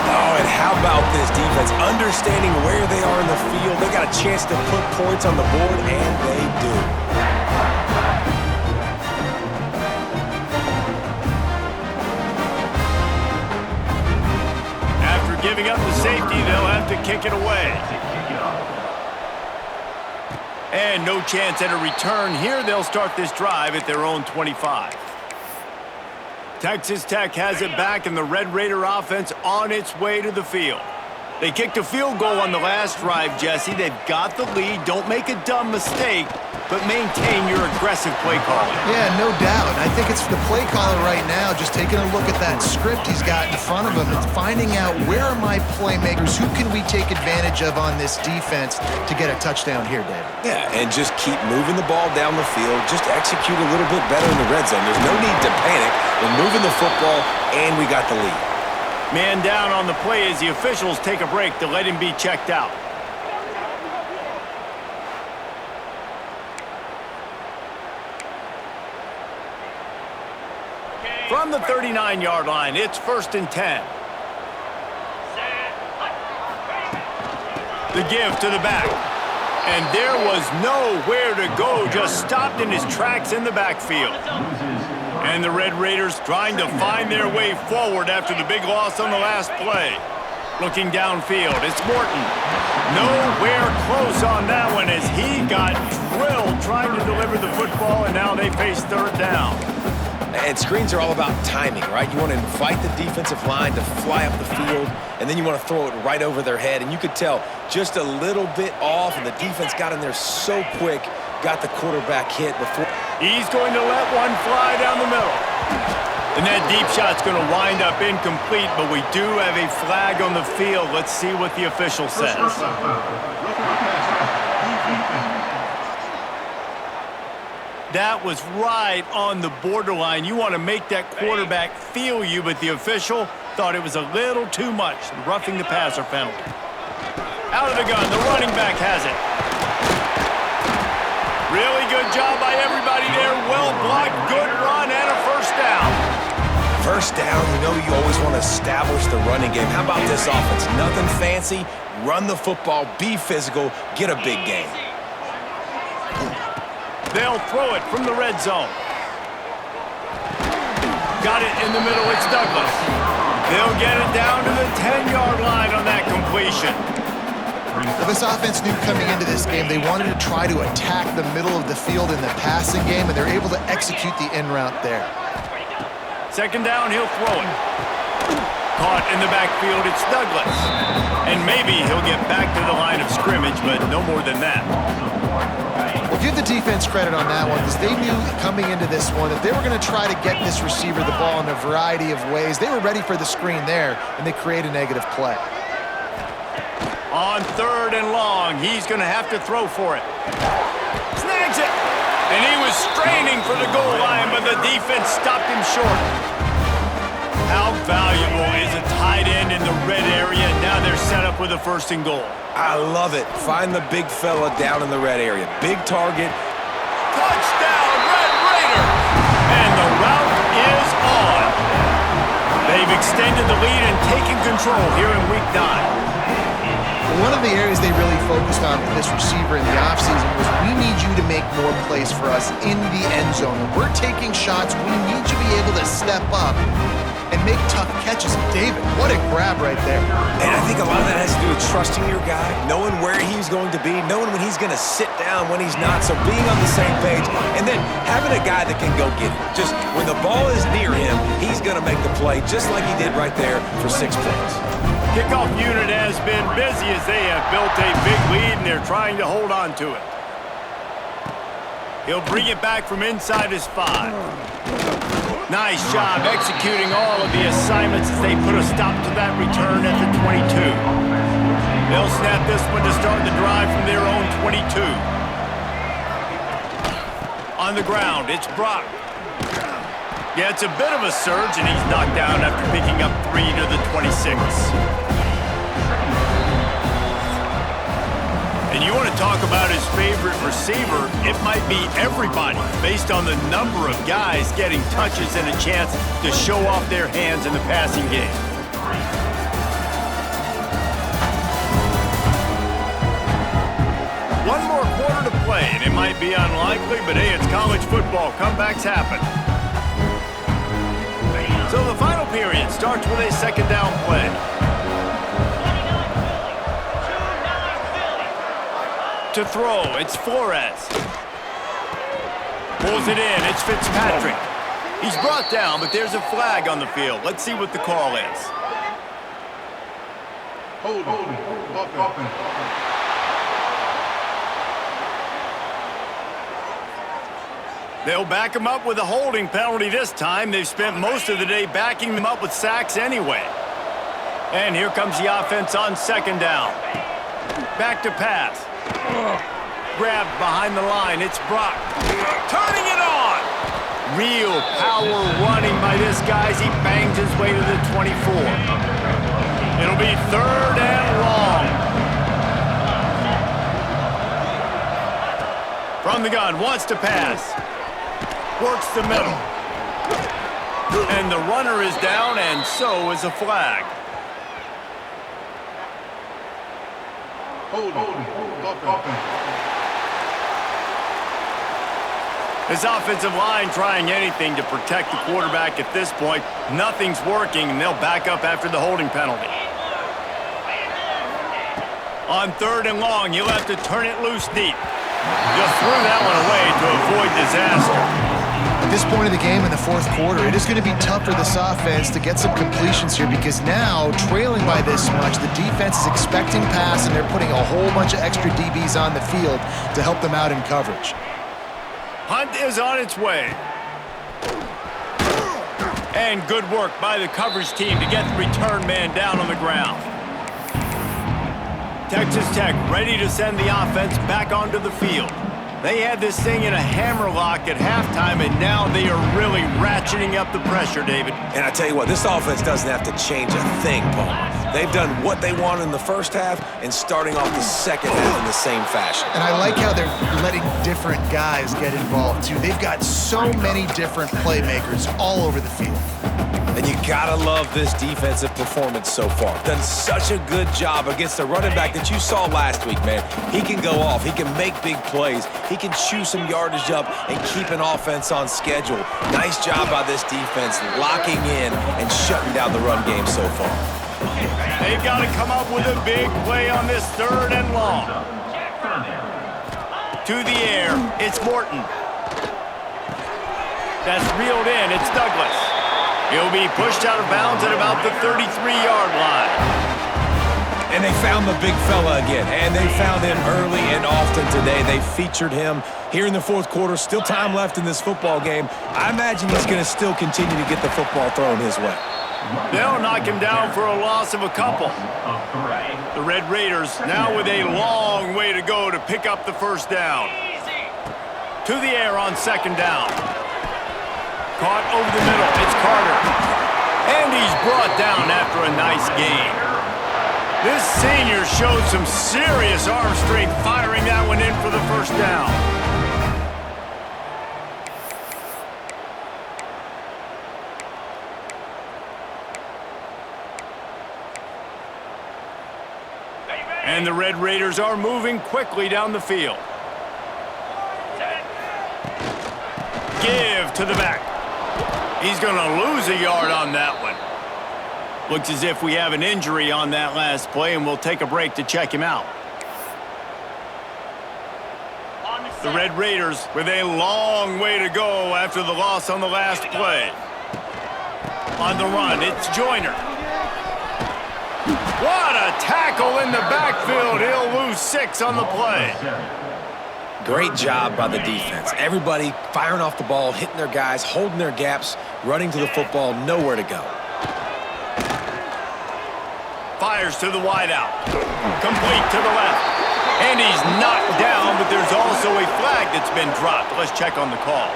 Oh, and how about this defense? Understanding where they are in the field. They got a chance to put points on the board, and they do. After giving up the safety, they'll have to kick it away. And no chance at a return here. They'll start this drive at their own 25. Texas Tech has it back, and the Red Raider offense on its way to the field. They kicked a field goal on the last drive, Jesse. They've got the lead. Don't make a dumb mistake, but maintain your aggressive play calling. Yeah, no doubt. I think it's the play caller right now just taking a look at that script he's got in front of him and finding out where are my playmakers, who can we take advantage of on this defense to get a touchdown here, David. Yeah, and just keep moving the ball down the field. Just execute a little bit better in the red zone. There's no need to panic. We're moving the football, and we got the lead. Man down on the play as the officials take a break to let him be checked out. From the 39-yard line, it's 1st and 10. The give to the back. And there was nowhere to go, just stopped in his tracks in the backfield. And the Red Raiders trying to find their way forward after the big loss on the last play. Looking downfield, it's Morton. Nowhere close on that one as he got drilled trying to deliver the football, and now they face 3rd down. And screens are all about timing, right? You want to invite the defensive line to fly up the field, and then you want to throw it right over their head. And you could tell just a little bit off, and the defense got in there so quick, got the quarterback hit before. He's going to let one fly down the middle. And that deep shot's going to wind up incomplete, but we do have a flag on the field. Let's see what the official says. That was right on the borderline. You want to make that quarterback feel you, but the official thought it was a little too much. Roughing the passer penalty. Out of the gun, the running back has it. Really good job by everybody there. Well blocked, good run, and a 1st down. 1st down, you know you always want to establish the running game. How about this offense? Nothing fancy. Run the football, be physical, get a big gain. They'll throw it from the red zone. Got it in the middle, it's Douglas. They'll get it down to the 10-yard line on that completion. Well, this offense knew coming into this game they wanted to try to attack the middle of the field in the passing game, and they're able to execute the in route there. 2nd down, he'll throw it. Caught in the backfield, it's Douglas. And maybe he'll get back to the line of scrimmage, but no more than that. Well, give the defense credit on that one because they knew coming into this one that they were going to try to get this receiver the ball in a variety of ways. They were ready for the screen there, and they create a negative play. On 3rd and long, he's going to have to throw for it. Snags it! And he was straining for the goal line, but the defense stopped him short. How valuable is a tight end in the red area? Now they're set up with a 1st and goal. I love it. Find the big fella down in the red area. Big target. Touchdown, Red Raider! And the route is on. They've extended the lead and taken control here in Week 9. One of the areas they really focused on with this receiver in the offseason was we need you to make more plays for us in the end zone. When we're taking shots, we need you to be able to step up and make tough catches. David, what a grab right there. And I think a lot of that has to do with trusting your guy, knowing where he's going to be, knowing when he's going to sit down, when he's not, so being on the same page, and then having a guy that can go get it. Just when the ball is near him, he's going to make the play just like he did right there for 6 points. Kickoff unit has been busy as they have built a big lead, and they're trying to hold on to it. He'll bring it back from inside his 5. Nice job executing all of the assignments as they put a stop to that return at the 22. They'll snap this one to start the drive from their own 22. On the ground, it's Brock. Yeah, it's a bit of a surge, and he's knocked down after picking up 3 to the 26. And you want to talk about his favorite receiver, it might be everybody, based on the number of guys getting touches and a chance to show off their hands in the passing game. One more quarter to play, and it might be unlikely, but hey, it's college football. Comebacks happen. So the final period starts with a second down play. To throw, it's Flores. Pulls it in, it's Fitzpatrick. He's brought down, but there's a flag on the field. Let's see what the call is. Hold on. They'll back him up with a holding penalty this time. They've spent most of the day backing them up with sacks anyway. And here comes the offense on second down. Back to pass. Grabbed behind the line. It's Brock. Turning it on. Real power running by this guy as he bangs his way to the 24. It'll be third and long. From the gun, wants to pass. Works the middle. And the runner is down, and so is a flag. This offensive line trying anything to protect the quarterback at this point. Nothing's working, and they'll back up after the holding penalty. On third and long, you'll have to turn it loose deep. Just threw that one away to avoid disaster. At this point of the game in the fourth quarter, it is going to be tough for this offense to get some completions here because now, trailing by this much, the defense is expecting pass and they're putting a whole bunch of extra DBs on the field to help them out in coverage. Hunt is on its way. And good work by the coverage team to get the return man down on the ground. Texas Tech ready to send the offense back onto the field. They had this thing in a hammerlock at halftime, and now they are really ratcheting up the pressure, David. And I tell you what, this offense doesn't have to change a thing, Paul. They've done what they wanted in the first half and starting off the second half in the same fashion. And I like how they're letting different guys get involved, too. They've got so many different playmakers all over the field. And you gotta love this defensive performance so far. Done such a good job against the running back that you saw last week, man. He can go off. He can make big plays. He can chew some yardage up and keep an offense on schedule. Nice job by this defense locking in and shutting down the run game so far. They've got to come up with a big play on this third and long. To the air, it's Morton. That's reeled in, it's Douglas. He'll be pushed out of bounds at about the 33-yard line. And they found the big fella again, and they found him early and often today. They featured him here in the fourth quarter. Still time left in this football game. I imagine he's going to still continue to get the football thrown his way. They'll knock him down for a loss of a couple. The Red Raiders now with a long way to go to pick up the first down. To the air on second down. Caught over the middle, it's Carter. And he's brought down after a nice gain. This senior showed some serious arm strength firing that one in for the first down. And the Red Raiders are moving quickly down the field. Give to the back. He's going to lose a yard on that one. Looks as if we have an injury on that last play, and we'll take a break to check him out. The Red Raiders with a long way to go after the loss on the last play. On the run, it's Joyner. What a tackle in the backfield. He'll lose 6 on the play. Great job by the defense. Everybody firing off the ball, hitting their guys, holding their gaps, running to the football, nowhere to go. Fires to the wideout. Complete to the left. And he's knocked down, but there's also a flag that's been dropped. Let's check on the call.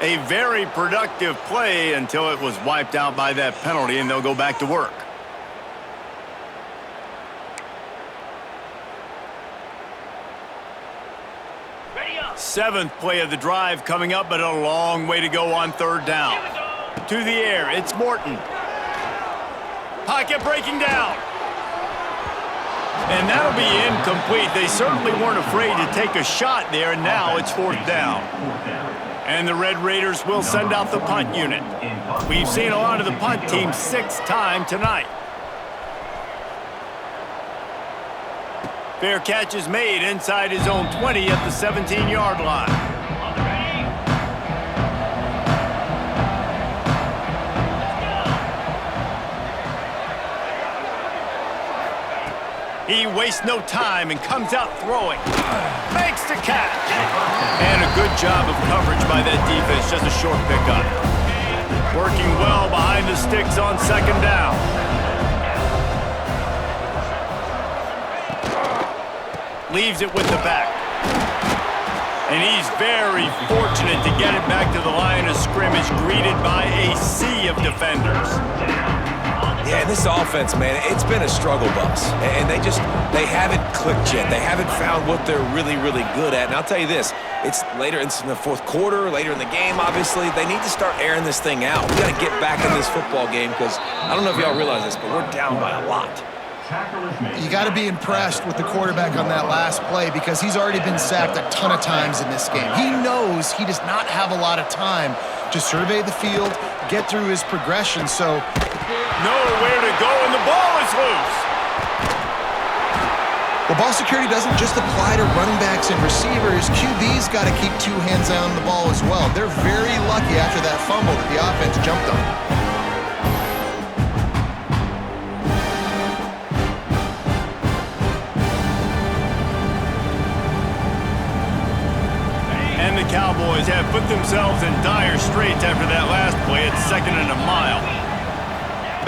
A very productive play until it was wiped out by that penalty, and they'll go back to work. Ready up. 7th play of the drive coming up, but a long way to go on 3rd down. To the air, it's Morton. Pocket breaking down. And that'll be incomplete. They certainly weren't afraid to take a shot there, and now it's 4th down. And the Red Raiders will send out the punt unit. We've seen a lot of the punt team 6th time tonight. Fair catch is made inside his own 20 at the 17-yard line. He wastes no time and comes out throwing. Makes the catch. And a good job of coverage by that defense. Just a short pickup. Working well behind the sticks on 2nd down. Leaves it with the back. And he's very fortunate to get it back to the line of scrimmage, greeted by a sea of defenders. Yeah, this offense, man, it's been a struggle bus. And they haven't clicked yet. They haven't found what they're really, really good at. And I'll tell you this, it's later in the 4th quarter, later in the game, obviously. They need to start airing this thing out. We got to get back in this football game because I don't know if y'all realize this, but we're down by a lot. You got to be impressed with the quarterback on that last play because he's already been sacked a ton of times in this game. He knows he does not have a lot of time to survey the field, get through his progression, so nowhere to go, and the ball is loose. Well, ball security doesn't just apply to running backs and receivers. QB's got to keep 2 hands on the ball as well. They're very lucky after that fumble that the offense jumped on. And the Cowboys have put themselves in dire straits after that last play. It's 2nd and a mile.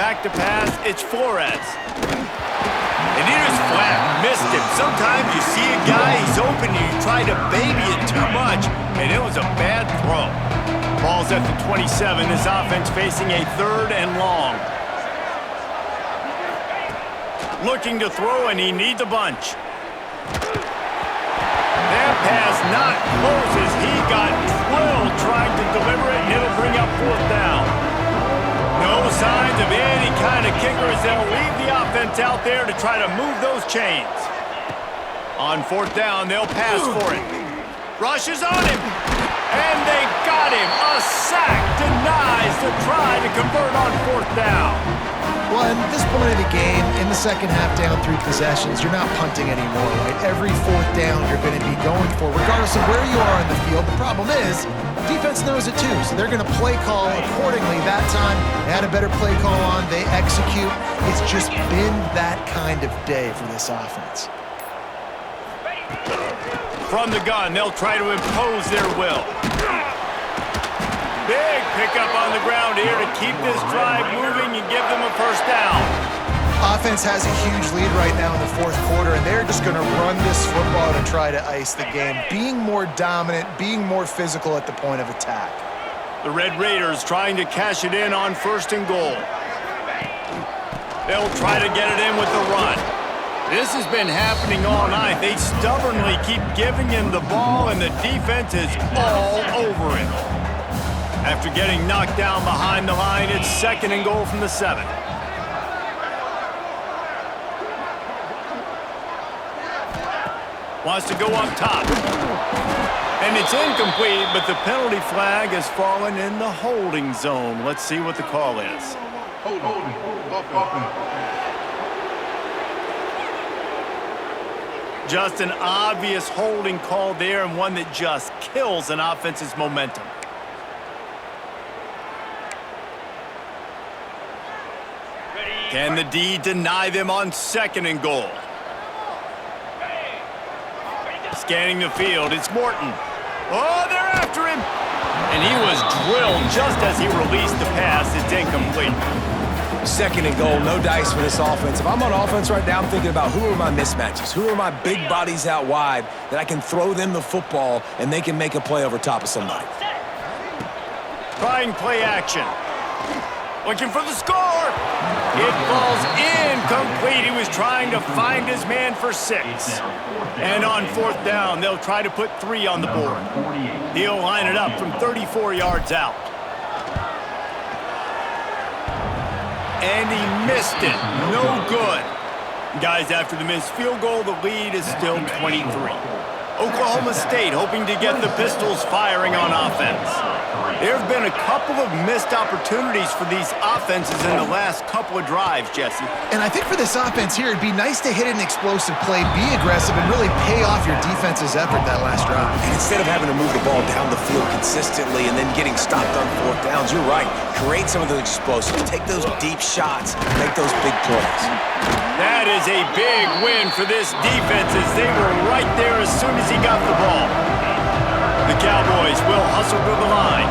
Back to pass, it's Flores. And he just flat missed him. Sometimes you see a guy, he's open, and you try to baby it too much, and it was a bad throw. Ball's at the 27, this offense facing a 3rd and long. Looking to throw, and he needs a bunch. That pass not close as he got drilled trying to deliver it, and it'll bring up 4th down. No signs of any kind of kicker as they'll leave the offense out there to try to move those chains. On 4th down, they'll pass for it. Rushes on him, and they got him. A sack denies the try to convert on 4th down. Well, at this point of the game, in the second half down 3 possessions, you're not punting anymore, right? Every 4th down you're going to be going for, regardless of where you are in the field. The problem is, defense knows it too, so they're going to play call accordingly. That time, they had a better play call on. They execute. It's just been that kind of day for this offense. From the gun, they'll try to impose their will. Big pickup on the ground here to keep this drive moving and give them a 1st down. Offense has a huge lead right now in the 4th quarter, and they're just going to run this football to try to ice the game, being more dominant, being more physical at the point of attack. The Red Raiders trying to cash it in on 1st and goal. They'll try to get it in with the run. This has been happening all night. They stubbornly keep giving him the ball, and the defense is all over it. After getting knocked down behind the line, it's 2nd and goal from the 7. Wants to go up top. And it's incomplete, but the penalty flag has fallen in the holding zone. Let's see what the call is. Just an obvious holding call there, and one that just kills an offense's momentum. Ready. Can the D deny them on 2nd and goal? Scanning the field, it's Morton. Oh, they're after him. And he was drilled just as he released the pass. It's incomplete. 2nd and goal, no dice for this offense. If I'm on offense right now, I'm thinking about who are my mismatches? Who are my big bodies out wide that I can throw them the football and they can make a play over top of somebody? Trying play action. Looking for the score. It falls incomplete. He was trying to find his man for 6. And on 4th down, they'll try to put 3 on the board. He'll line it up from 34 yards out. And he missed it. No good. Guys, after the missed field goal, the lead is still 23. Oklahoma State hoping to get the Pistols firing on offense. There have been a couple of missed opportunities for these offenses in the last couple of drives, Jesse. And I think for this offense here, it'd be nice to hit an explosive play, be aggressive, and really pay off your defense's effort that last drive. And instead of having to move the ball down the field consistently and then getting stopped on 4th downs, you're right. Create some of those explosives. Take those deep shots. Make those big plays. That is a big win for this defense as they were right there as soon as he got the ball. The Cowboys will hustle to the line.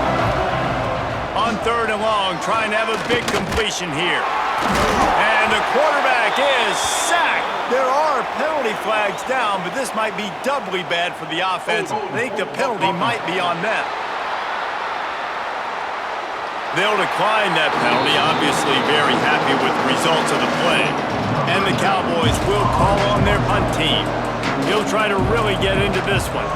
On 3rd and long, trying to have a big completion here. And the quarterback is sacked. There are penalty flags down, but this might be doubly bad for the offense. I think the penalty might be on them. They'll decline that penalty, obviously very happy with the results of the play. And the Cowboys will call on their punt team. He'll try to really get into this one.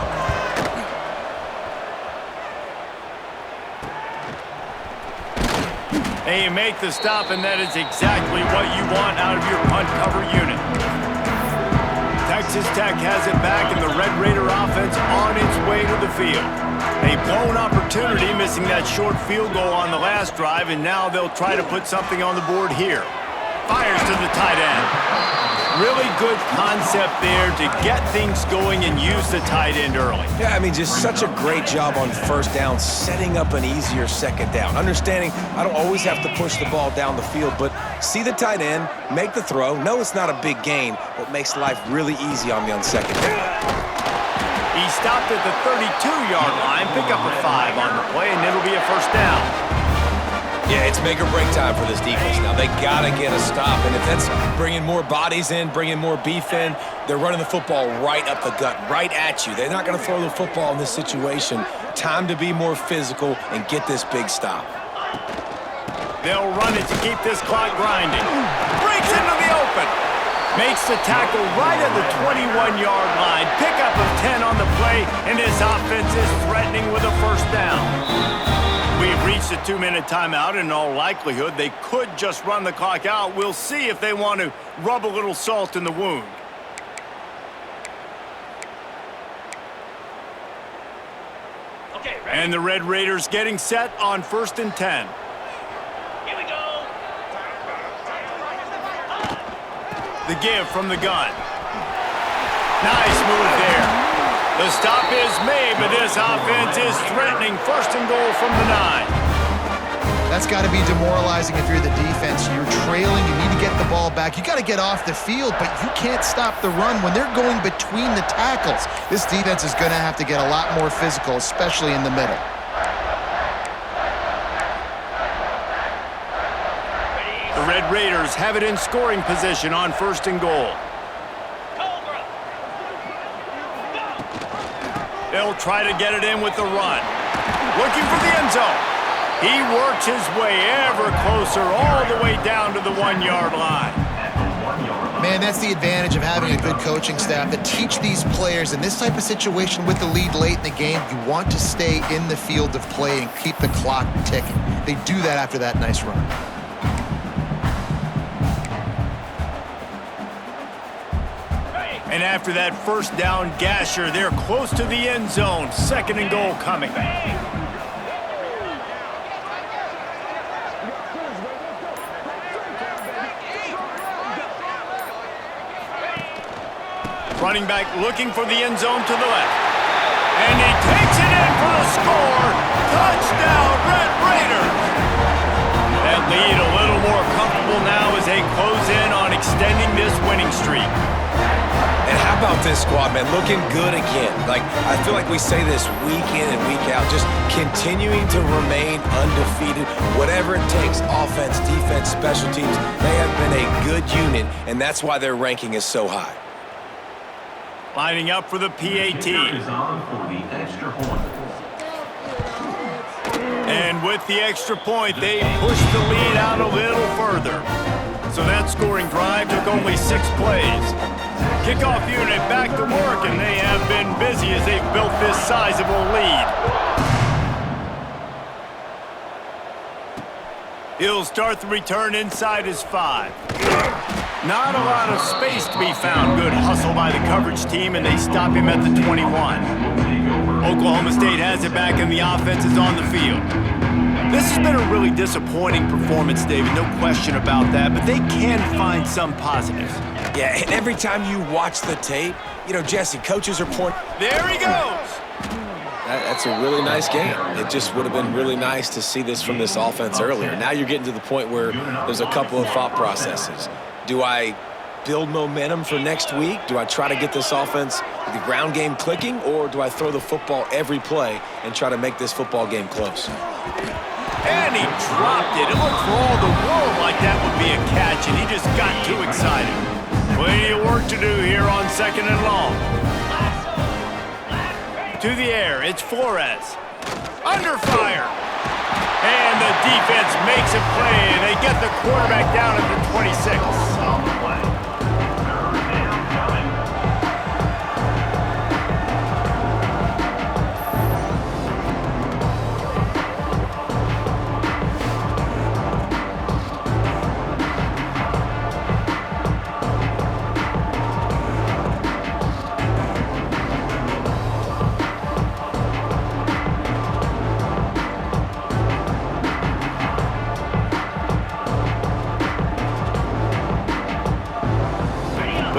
And you make the stop, and that is exactly what you want out of your punt cover unit. Texas Tech has it back, and the Red Raider offense on its way to the field. A blown opportunity, missing that short field goal on the last drive, and now they'll try to put something on the board here. Fires to the tight end. Really good concept there to get things going and use the tight end early. Yeah, I mean, just such a great job on 1st down, setting up an easier 2nd down. Understanding I don't always have to push the ball down the field, but see the tight end, make the throw. No, it's not a big gain, but makes life really easy on me on 2nd down. He stopped at the 32-yard line, pick up a 5 on the play, and it'll be a 1st down. Yeah, it's make or break time for this defense. Now, they got to get a stop, and if that's bringing more bodies in, bringing more beef in, they're running the football right up the gut, right at you. They're not going to throw the football in this situation. Time to be more physical and get this big stop. They'll run it to keep this clock grinding. Breaks into the open. Makes the tackle right at the 21-yard line. Pickup of 10 on the play, and this offense is threatening with a 1st down. We've reached a 2-minute timeout, and in all likelihood, they could just run the clock out. We'll see if they want to rub a little salt in the wound. Okay, ready? And the Red Raiders getting set on 1st and 10. Here we go. The give from the gun. Nice move there. The stop is made, but this offense is threatening 1st and goal from the 9. That's got to be demoralizing if you're the defense. You're trailing, you need to get the ball back. You got to get off the field, but you can't stop the run when they're going between the tackles. This defense is going to have to get a lot more physical, especially in the middle. The Red Raiders have it in scoring position on 1st and goal. They'll try to get it in with the run. Looking for the end zone. He works his way ever closer all the way down to the 1-yard line. Man, that's the advantage of having a good coaching staff to teach these players in this type of situation with the lead late in the game. You want to stay in the field of play and keep the clock ticking. They do that after that nice run. And after that 1st down gasher, they're close to the end zone. 2nd and goal coming. Running back looking for the end zone to the left. And he takes it in for the score. Touchdown, Red Raiders. That lead a little more comfortable now as they they close in on extending this winning streak. And how about this squad, man? Looking good again. Like, I feel like we say this week in and week out, just continuing to remain undefeated. Whatever it takes, offense, defense, special teams, they have been a good unit, and that's why their ranking is so high. Lining up for the PAT. And with the extra point, they pushed the lead out a little further. So that scoring drive took only 6 plays. Kickoff unit back to work, and they have been busy as they've built this sizable lead. He'll start the return inside his 5. Not a lot of space to be found. Good hustle by the coverage team, and they stop him at the 21. Oklahoma State has it back, and the offense is on the field. This has been a really disappointing performance, David, no question about that, but they can find some positives. Yeah, and every time you watch the tape, you know, Jesse, coaches are pointing. There he goes! That's a really nice game. It just would have been really nice to see this from this offense earlier. Now you're getting to the point where there's a couple of thought processes. Do I build momentum for next week? Do I try to get this offense, the ground game clicking, or do I throw the football every play and try to make this football game close? And he dropped it. It looked for all the world like that would be a catch, and he just got too excited. Plenty of work to do here on 2nd and long. To the air, it's Flores. Under fire. And the defense makes a play, and they get the quarterback down at the 26.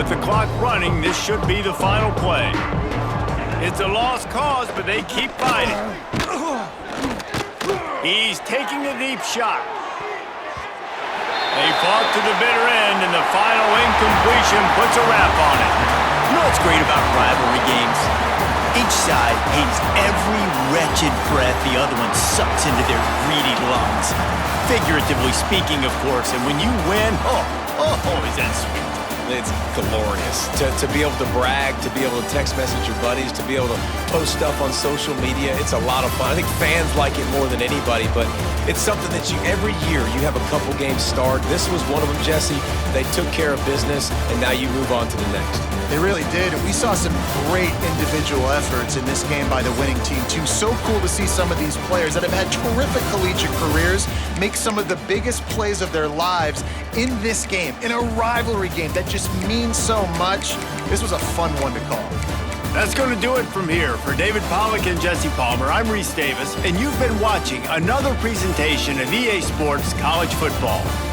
With the clock running, this should be the final play. It's a lost cause, but they keep fighting. He's taking a deep shot. They fought to the bitter end, and the final incompletion puts a wrap on it. You know what's great about rivalry games? Each side hates every wretched breath the other one sucks into their greedy lungs. Figuratively speaking, of course, and when you win, oh, is that sweet. It's glorious to be able to brag, to be able to text message your buddies, to be able to post stuff on social media. It's a lot of fun. I think fans like it more than anybody, but it's something that every year you have a couple games start. This was one of them, Jesse. They took care of business, and now you move on to the next. They really did. We saw some great individual efforts in this game by the winning team, too. So cool to see some of these players that have had terrific collegiate careers make some of the biggest plays of their lives in this game, in a rivalry game that just means so much. This was a fun one to call. That's going to do it from here. For David Pollack and Jesse Palmer, I'm Reese Davis, and you've been watching another presentation of EA Sports College Football.